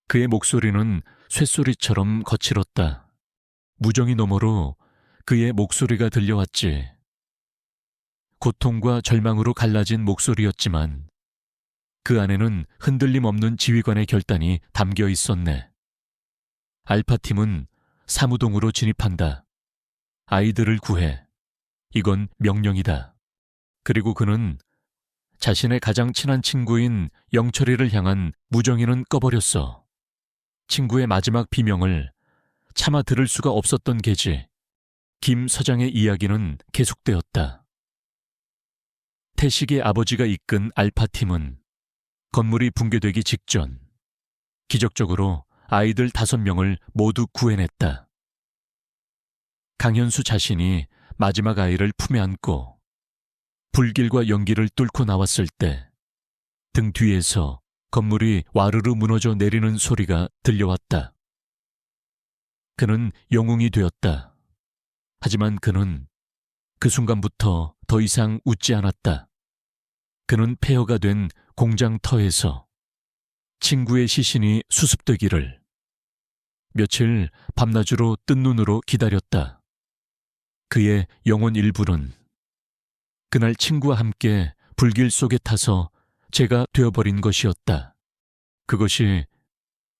그의 목소리는 쇳소리처럼 거칠었다. 무정이 너머로 그의 목소리가 들려왔지. 고통과 절망으로 갈라진 목소리였지만 그 안에는 흔들림 없는 지휘관의 결단이 담겨 있었네. 알파팀은 사무동으로 진입한다. 아이들을 구해. 이건 명령이다. 그리고 그는 자신의 가장 친한 친구인 영철이를 향한 무정의는 꺼버렸어. 친구의 마지막 비명을 차마 들을 수가 없었던 게지. 김 서장의 이야기는 계속되었다. 태식의 아버지가 이끈 알파팀은 건물이 붕괴되기 직전 기적적으로 아이들 5명을 모두 구해냈다. 강현수 자신이 마지막 아이를 품에 안고 불길과 연기를 뚫고 나왔을 때 등 뒤에서 건물이 와르르 무너져 내리는 소리가 들려왔다. 그는 영웅이 되었다. 하지만 그는 그 순간부터 더 이상 웃지 않았다. 그는 폐허가 된 공장터에서 친구의 시신이 수습되기를 며칠 밤낮으로 뜬 눈으로 기다렸다. 그의 영혼 일부는 그날 친구와 함께 불길 속에 타서 제가 되어버린 것이었다. 그것이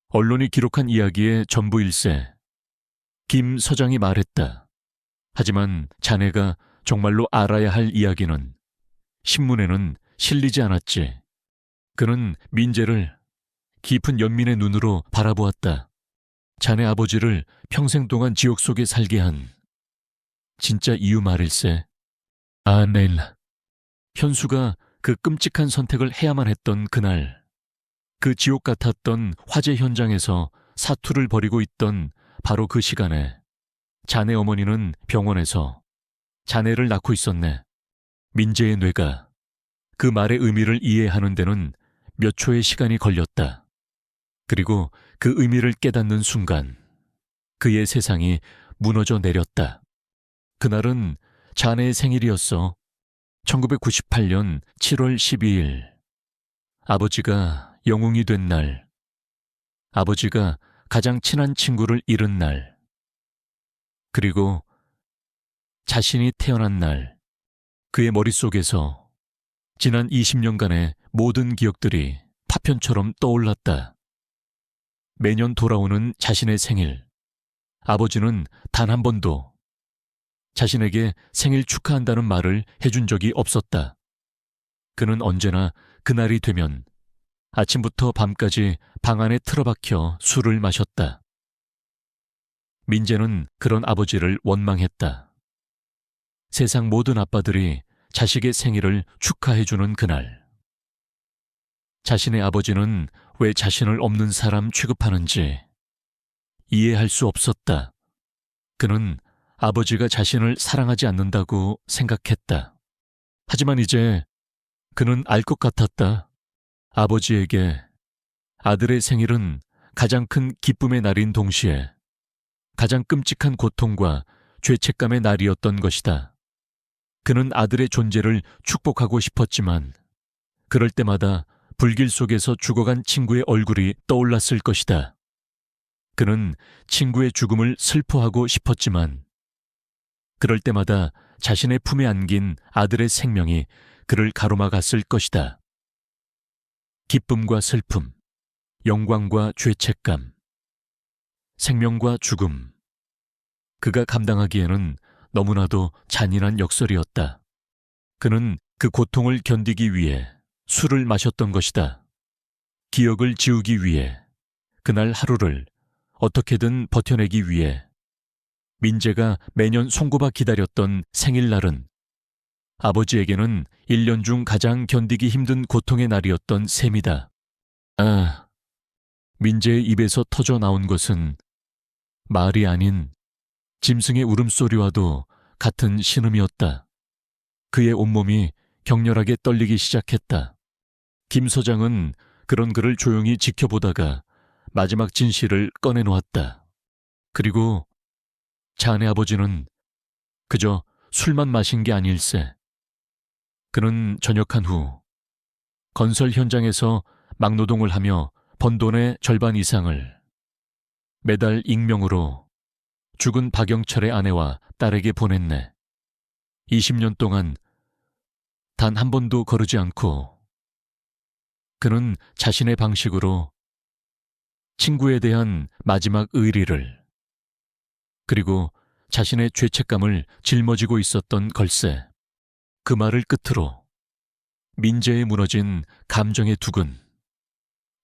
언론이 기록한 이야기의 전부일세. 김 서장이 말했다. 하지만 자네가 정말로 알아야 할 이야기는 신문에는 실리지 않았지. 그는 민재를 깊은 연민의 눈으로 바라보았다. 자네 아버지를 평생 동안 지옥 속에 살게 한 진짜 이유 말일세. 아, 내일. 현수가 그 끔찍한 선택을 해야만 했던 그날, 그 지옥 같았던 화재 현장에서 사투를 벌이고 있던 바로 그 시간에 자네 어머니는 병원에서 자네를 낳고 있었네. 민재의 뇌가 그 말의 의미를 이해하는 데는 몇 초의 시간이 걸렸다. 그리고 그 의미를 깨닫는 순간 그의 세상이 무너져 내렸다. 그날은 자네의 생일이었어. 1998년 7월 12일. 아버지가 영웅이 된 날. 아버지가 가장 친한 친구를 잃은 날. 그리고 자신이 태어난 날. 그의 머릿속에서 지난 20년간의 모든 기억들이 파편처럼 떠올랐다. 매년 돌아오는 자신의 생일. 아버지는 단 한 번도 자신에게 생일 축하한다는 말을 해준 적이 없었다. 그는 언제나 그날이 되면 아침부터 밤까지 방 안에 틀어박혀 술을 마셨다. 민재는 그런 아버지를 원망했다. 세상 모든 아빠들이 자식의 생일을 축하해주는 그날. 자신의 아버지는 왜 자신을 없는 사람 취급하는지 이해할 수 없었다. 그는 아버지가 자신을 사랑하지 않는다고 생각했다. 하지만 이제 그는 알 것 같았다. 아버지에게 아들의 생일은 가장 큰 기쁨의 날인 동시에 가장 끔찍한 고통과 죄책감의 날이었던 것이다. 그는 아들의 존재를 축복하고 싶었지만 그럴 때마다 불길 속에서 죽어간 친구의 얼굴이 떠올랐을 것이다. 그는 친구의 죽음을 슬퍼하고 싶었지만 그럴 때마다 자신의 품에 안긴 아들의 생명이 그를 가로막았을 것이다. 기쁨과 슬픔, 영광과 죄책감, 생명과 죽음. 그가 감당하기에는 너무나도 잔인한 역설이었다. 그는 그 고통을 견디기 위해 술을 마셨던 것이다. 기억을 지우기 위해, 그날 하루를 어떻게든 버텨내기 위해. 민재가 매년 손꼽아 기다렸던 생일날은 아버지에게는 1년 중 가장 견디기 힘든 고통의 날이었던 셈이다. 아, 민재의 입에서 터져 나온 것은 말이 아닌 짐승의 울음소리와도 같은 신음이었다. 그의 온몸이 격렬하게 떨리기 시작했다. 김 서장은 그런 그를 조용히 지켜보다가 마지막 진실을 꺼내놓았다. 그리고 자네 아버지는 그저 술만 마신 게 아닐세. 그는 전역한 후 건설 현장에서 막노동을 하며 번 돈의 절반 이상을 매달 익명으로 죽은 박영철의 아내와 딸에게 보냈네. 20년 동안 단 한 번도 거르지 않고 그는 자신의 방식으로 친구에 대한 마지막 의리를 그리고 자신의 죄책감을 짊어지고 있었던 걸세. 그 말을 끝으로 민재에 무너진 감정의 둑은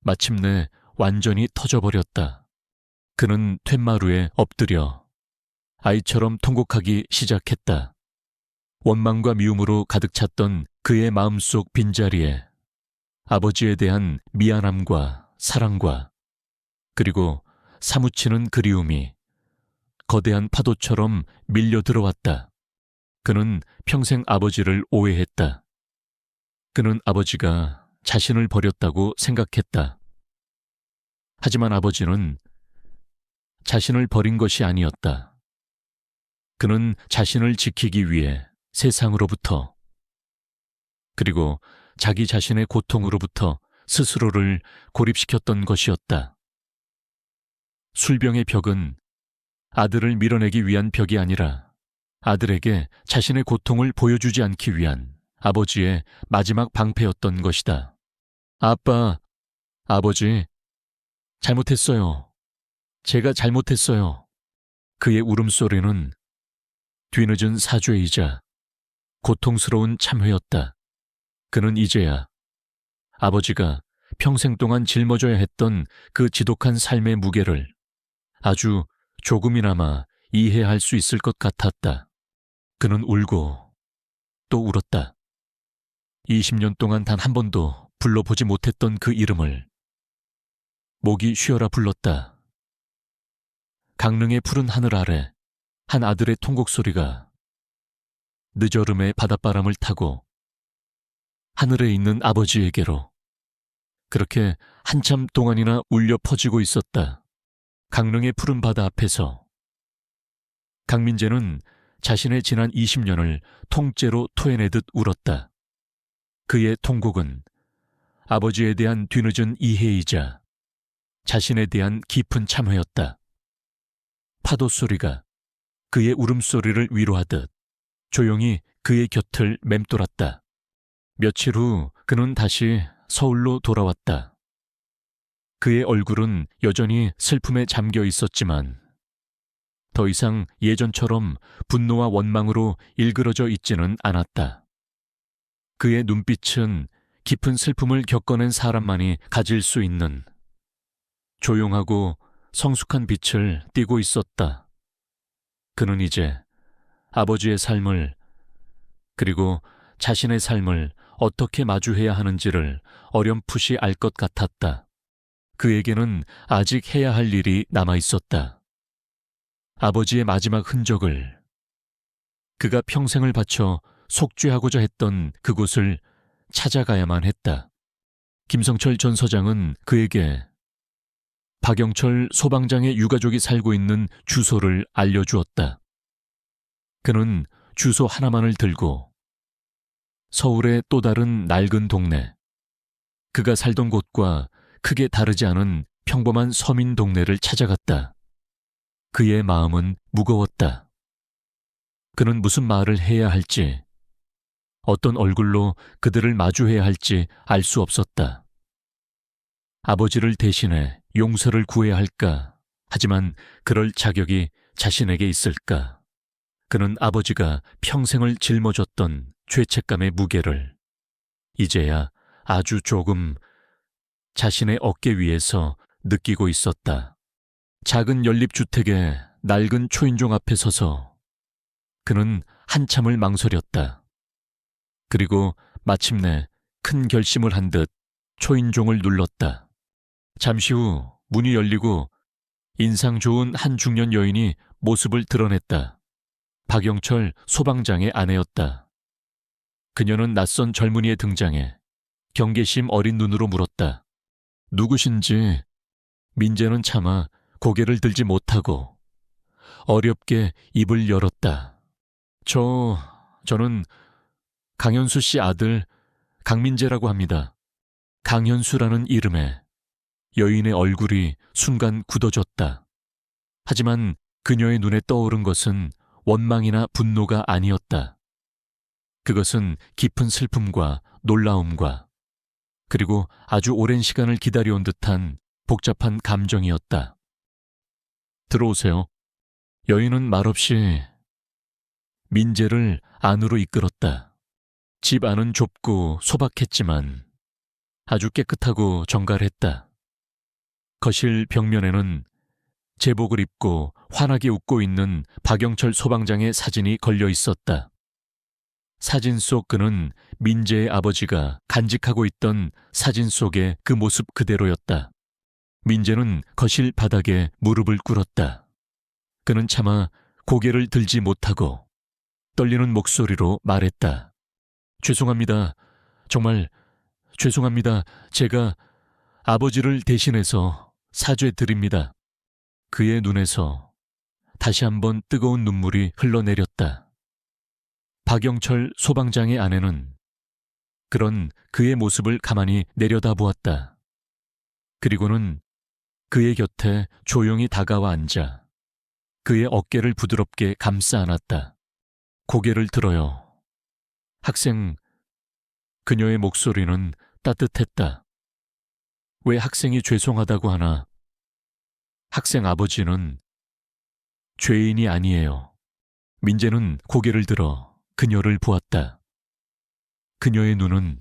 마침내 완전히 터져버렸다. 그는 툇마루에 엎드려 아이처럼 통곡하기 시작했다. 원망과 미움으로 가득 찼던 그의 마음속 빈자리에 아버지에 대한 미안함과 사랑과 그리고 사무치는 그리움이 거대한 파도처럼 밀려 들어왔다. 그는 평생 아버지를 오해했다. 그는 아버지가 자신을 버렸다고 생각했다. 하지만 아버지는 자신을 버린 것이 아니었다. 그는 자신을 지키기 위해 세상으로부터 그리고 자기 자신의 고통으로부터 스스로를 고립시켰던 것이었다. 술병의 벽은 아들을 밀어내기 위한 벽이 아니라 아들에게 자신의 고통을 보여주지 않기 위한 아버지의 마지막 방패였던 것이다. 아빠, 아버지, 잘못했어요. 제가 잘못했어요. 그의 울음소리는 뒤늦은 사죄이자 고통스러운 참회였다. 그는 이제야 아버지가 평생 동안 짊어져야 했던 그 지독한 삶의 무게를 아주 조금이나마 이해할 수 있을 것 같았다. 그는 울고 또 울었다. 20년 동안 단 한 번도 불러보지 못했던 그 이름을 목이 쉬어라 불렀다. 강릉의 푸른 하늘 아래 한 아들의 통곡 소리가 늦어름의 바닷바람을 타고 하늘에 있는 아버지에게로 그렇게 한참 동안이나 울려 퍼지고 있었다. 강릉의 푸른 바다 앞에서 강민재는 자신의 지난 20년을 통째로 토해내듯 울었다. 그의 통곡은 아버지에 대한 뒤늦은 이해이자 자신에 대한 깊은 참회였다. 파도 소리가 그의 울음소리를 위로하듯 조용히 그의 곁을 맴돌았다. 며칠 후 그는 다시 서울로 돌아왔다. 그의 얼굴은 여전히 슬픔에 잠겨 있었지만 더 이상 예전처럼 분노와 원망으로 일그러져 있지는 않았다. 그의 눈빛은 깊은 슬픔을 겪어낸 사람만이 가질 수 있는 조용하고 성숙한 빛을 띠고 있었다. 그는 이제 아버지의 삶을, 그리고 자신의 삶을 어떻게 마주해야 하는지를 어렴풋이 알 것 같았다. 그에게는 아직 해야 할 일이 남아 있었다. 아버지의 마지막 흔적을, 그가 평생을 바쳐 속죄하고자 했던 그곳을 찾아가야만 했다. 김성철 전 서장은 그에게 박영철 소방장의 유가족이 살고 있는 주소를 알려주었다. 그는 주소 하나만을 들고 서울의 또 다른 낡은 동네, 그가 살던 곳과 크게 다르지 않은 평범한 서민 동네를 찾아갔다. 그의 마음은 무거웠다. 그는 무슨 말을 해야 할지, 어떤 얼굴로 그들을 마주해야 할지 알 수 없었다. 아버지를 대신해 용서를 구해야 할까? 하지만 그럴 자격이 자신에게 있을까? 그는 아버지가 평생을 짊어졌던 죄책감의 무게를 이제야 아주 조금 자신의 어깨 위에서 느끼고 있었다. 작은 연립주택의 낡은 초인종 앞에 서서 그는 한참을 망설였다. 그리고 마침내 큰 결심을 한 듯 초인종을 눌렀다. 잠시 후 문이 열리고 인상 좋은 한 중년 여인이 모습을 드러냈다. 박영철 소방장의 아내였다. 그녀는 낯선 젊은이의 등장에 경계심 어린 눈으로 물었다. 누구신지. 민재는 차마 고개를 들지 못하고 어렵게 입을 열었다. 저는 강현수 씨 아들 강민재라고 합니다. 강현수라는 이름에 여인의 얼굴이 순간 굳어졌다. 하지만 그녀의 눈에 떠오른 것은 원망이나 분노가 아니었다. 그것은 깊은 슬픔과 놀라움과 그리고 아주 오랜 시간을 기다려온 듯한 복잡한 감정이었다. 들어오세요. 여인은 말없이 민재를 안으로 이끌었다. 집 안은 좁고 소박했지만 아주 깨끗하고 정갈했다. 거실 벽면에는 제복을 입고 환하게 웃고 있는 박영철 소방장의 사진이 걸려 있었다. 사진 속 그는 민재의 아버지가 간직하고 있던 사진 속의 그 모습 그대로였다. 민재는 거실 바닥에 무릎을 꿇었다. 그는 차마 고개를 들지 못하고 떨리는 목소리로 말했다. 죄송합니다. 정말 죄송합니다. 제가 아버지를 대신해서 사죄드립니다. 그의 눈에서 다시 한번 뜨거운 눈물이 흘러내렸다. 박영철 소방장의 아내는 그런 그의 모습을 가만히 내려다보았다. 그리고는 그의 곁에 조용히 다가와 앉아 그의 어깨를 부드럽게 감싸 안았다. 고개를 들어요. 학생, 그녀의 목소리는 따뜻했다. 왜 학생이 죄송하다고 하나? 학생 아버지는 죄인이 아니에요. 민재는 고개를 들어 그녀를 보았다. 그녀의 눈은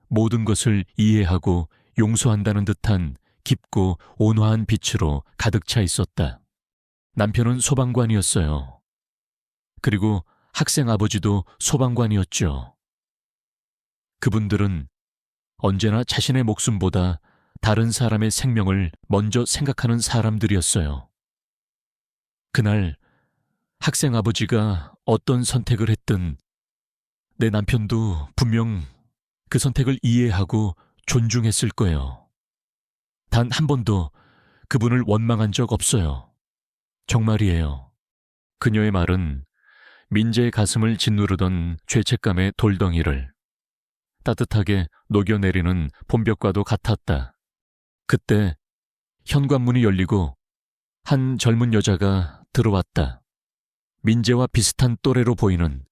모든 것을 이해하고 용서한다는 듯한 깊고 온화한 빛으로 가득 차 있었다. 남편은 소방관이었어요. 그리고 학생 아버지도 소방관이었죠. 그분들은 언제나 자신의 목숨보다 다른 사람의 생명을 먼저 생각하는 사람들이었어요. 그날 학생 아버지가 어떤 선택을 했든 내 남편도 분명 그 선택을 이해하고 존중했을 거예요. 단 한 번도 그분을 원망한 적 없어요. 정말이에요. 그녀의 말은 민재의 가슴을 짓누르던 죄책감의 돌덩이를 따뜻하게 녹여내리는 봄볕과도 같았다. 그때 현관문이 열리고 한 젊은 여자가 들어왔다. 민재와 비슷한 또래로 보이는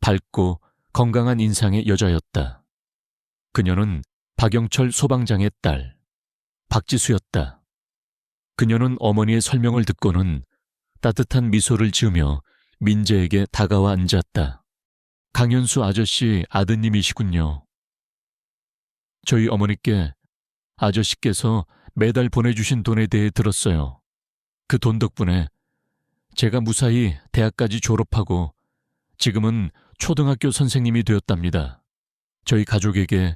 밝고 건강한 인상의 여자였다. 그녀는 박영철 소방장의 딸, 박지수였다. 그녀는 어머니의 설명을 듣고는 따뜻한 미소를 지으며 민재에게 다가와 앉았다. 강현수 아저씨 아드님이시군요. 저희 어머니께 아저씨께서 매달 보내주신 돈에 대해 들었어요. 그 돈 덕분에 제가 무사히 대학까지 졸업하고 지금은 초등학교 선생님이 되었답니다. 저희 가족에게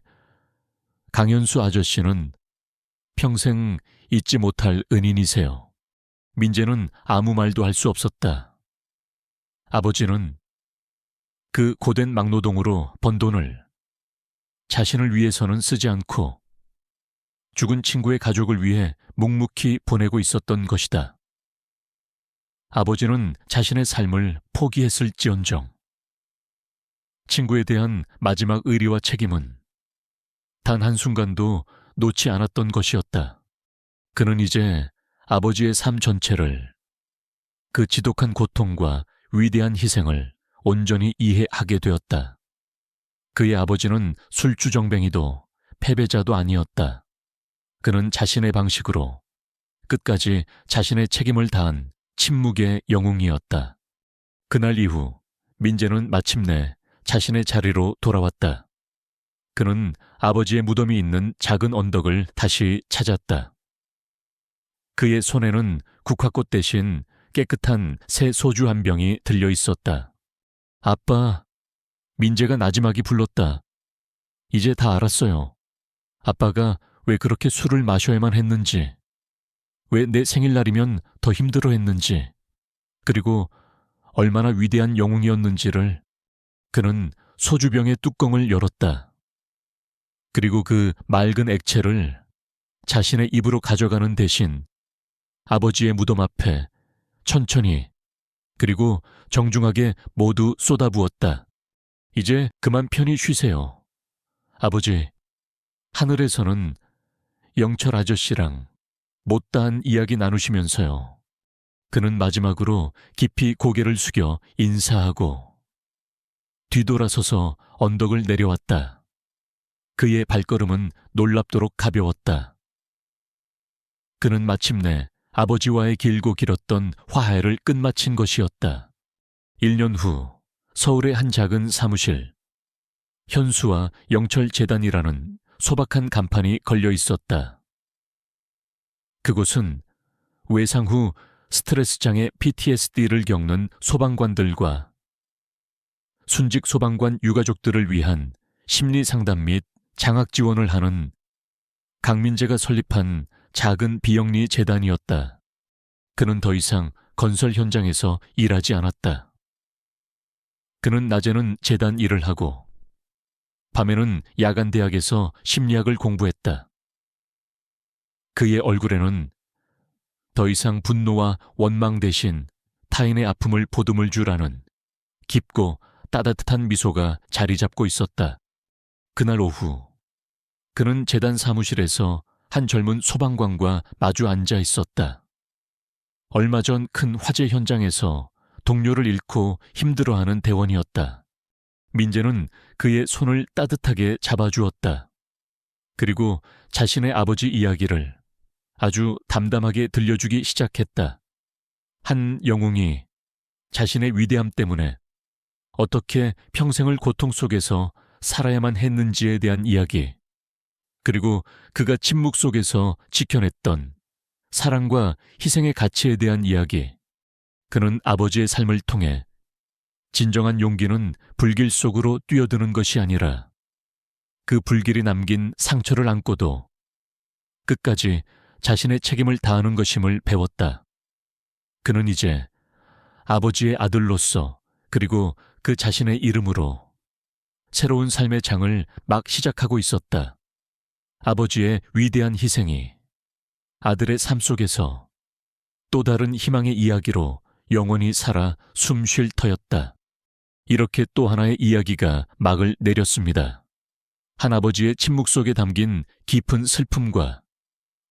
강현수 아저씨는 평생 잊지 못할 은인이세요. 민재는 아무 말도 할 수 없었다. 아버지는 그 고된 막노동으로 번 돈을 자신을 위해서는 쓰지 않고 죽은 친구의 가족을 위해 묵묵히 보내고 있었던 것이다. 아버지는 자신의 삶을 포기했을지언정 친구에 대한 마지막 의리와 책임은 단 한순간도 놓지 않았던 것이었다. 그는 이제 아버지의 삶 전체를, 그 지독한 고통과 위대한 희생을 온전히 이해하게 되었다. 그의 아버지는 술주정뱅이도 패배자도 아니었다. 그는 자신의 방식으로 끝까지 자신의 책임을 다한 침묵의 영웅이었다. 그날 이후 민재는 마침내 자신의 자리로 돌아왔다. 그는 아버지의 무덤이 있는 작은 언덕을 다시 찾았다. 그의 손에는 국화꽃 대신 깨끗한 새 소주 한 병이 들려 있었다. 아빠, 민재가 나지막이 불렀다. 이제 다 알았어요. 아빠가 왜 그렇게 술을 마셔야만 했는지, 왜 내 생일날이면 더 힘들어 했는지, 그리고 얼마나 위대한 영웅이었는지를. 그는 소주병의 뚜껑을 열었다. 그리고 그 맑은 액체를 자신의 입으로 가져가는 대신 아버지의 무덤 앞에 천천히 그리고 정중하게 모두 쏟아부었다. 이제 그만 편히 쉬세요. 아버지, 하늘에서는 영철 아저씨랑 못다한 이야기 나누시면서요. 그는 마지막으로 깊이 고개를 숙여 인사하고 뒤돌아서서 언덕을 내려왔다. 그의 발걸음은 놀랍도록 가벼웠다. 그는 마침내 아버지와의 길고 길었던 화해를 끝마친 것이었다. 1년 후 서울의 한 작은 사무실, 현수와 영철 재단이라는 소박한 간판이 걸려 있었다. 그곳은 외상 후 스트레스장애 PTSD를 겪는 소방관들과 순직 소방관 유가족들을 위한 심리 상담 및 장학 지원을 하는 강민재가 설립한 작은 비영리 재단이었다. 그는 더 이상 건설 현장에서 일하지 않았다. 그는 낮에는 재단 일을 하고 밤에는 야간 대학에서 심리학을 공부했다. 그의 얼굴에는 더 이상 분노와 원망 대신 타인의 아픔을 보듬을 줄 아는 깊고 따뜻한 미소가 자리 잡고 있었다. 그날 오후 그는 재단 사무실에서 한 젊은 소방관과 마주 앉아 있었다. 얼마 전 큰 화재 현장에서 동료를 잃고 힘들어하는 대원이었다. 민재는 그의 손을 따뜻하게 잡아주었다. 그리고 자신의 아버지 이야기를 아주 담담하게 들려주기 시작했다. 한 영웅이 자신의 위대함 때문에 어떻게 평생을 고통 속에서 살아야만 했는지에 대한 이야기, 그리고 그가 침묵 속에서 지켜냈던 사랑과 희생의 가치에 대한 이야기. 그는 아버지의 삶을 통해 진정한 용기는 불길 속으로 뛰어드는 것이 아니라 그 불길이 남긴 상처를 안고도 끝까지 자신의 책임을 다하는 것임을 배웠다. 그는 이제 아버지의 아들로서 그리고 그 자신의 이름으로 새로운 삶의 장을 막 시작하고 있었다. 아버지의 위대한 희생이 아들의 삶 속에서 또 다른 희망의 이야기로 영원히 살아 숨 쉴 터였다. 이렇게 또 하나의 이야기가 막을 내렸습니다. 한 아버지의 침묵 속에 담긴 깊은 슬픔과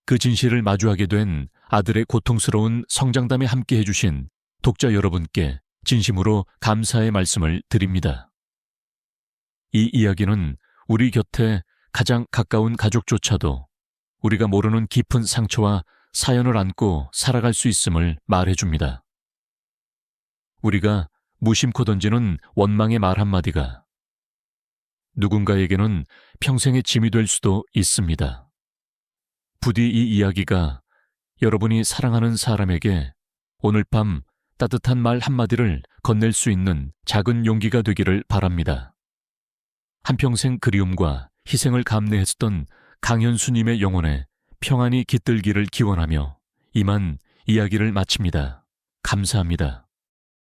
그 진실을 마주하게 된 아들의 고통스러운 성장담에 함께 해주신 독자 여러분께 진심으로 감사의 말씀을 드립니다. 이 이야기는 우리 곁에 가장 가까운 가족조차도 우리가 모르는 깊은 상처와 사연을 안고 살아갈 수 있음을 말해줍니다. 우리가 무심코 던지는 원망의 말 한마디가 누군가에게는 평생의 짐이 될 수도 있습니다. 부디 이 이야기가 여러분이 사랑하는 사람에게 오늘 밤 따뜻한 말 한마디를 건넬 수 있는 작은 용기가 되기를 바랍니다. 한평생 그리움과 희생을 감내했던 강현수님의 영혼에 평안이 깃들기를 기원하며 이만 이야기를 마칩니다. 감사합니다.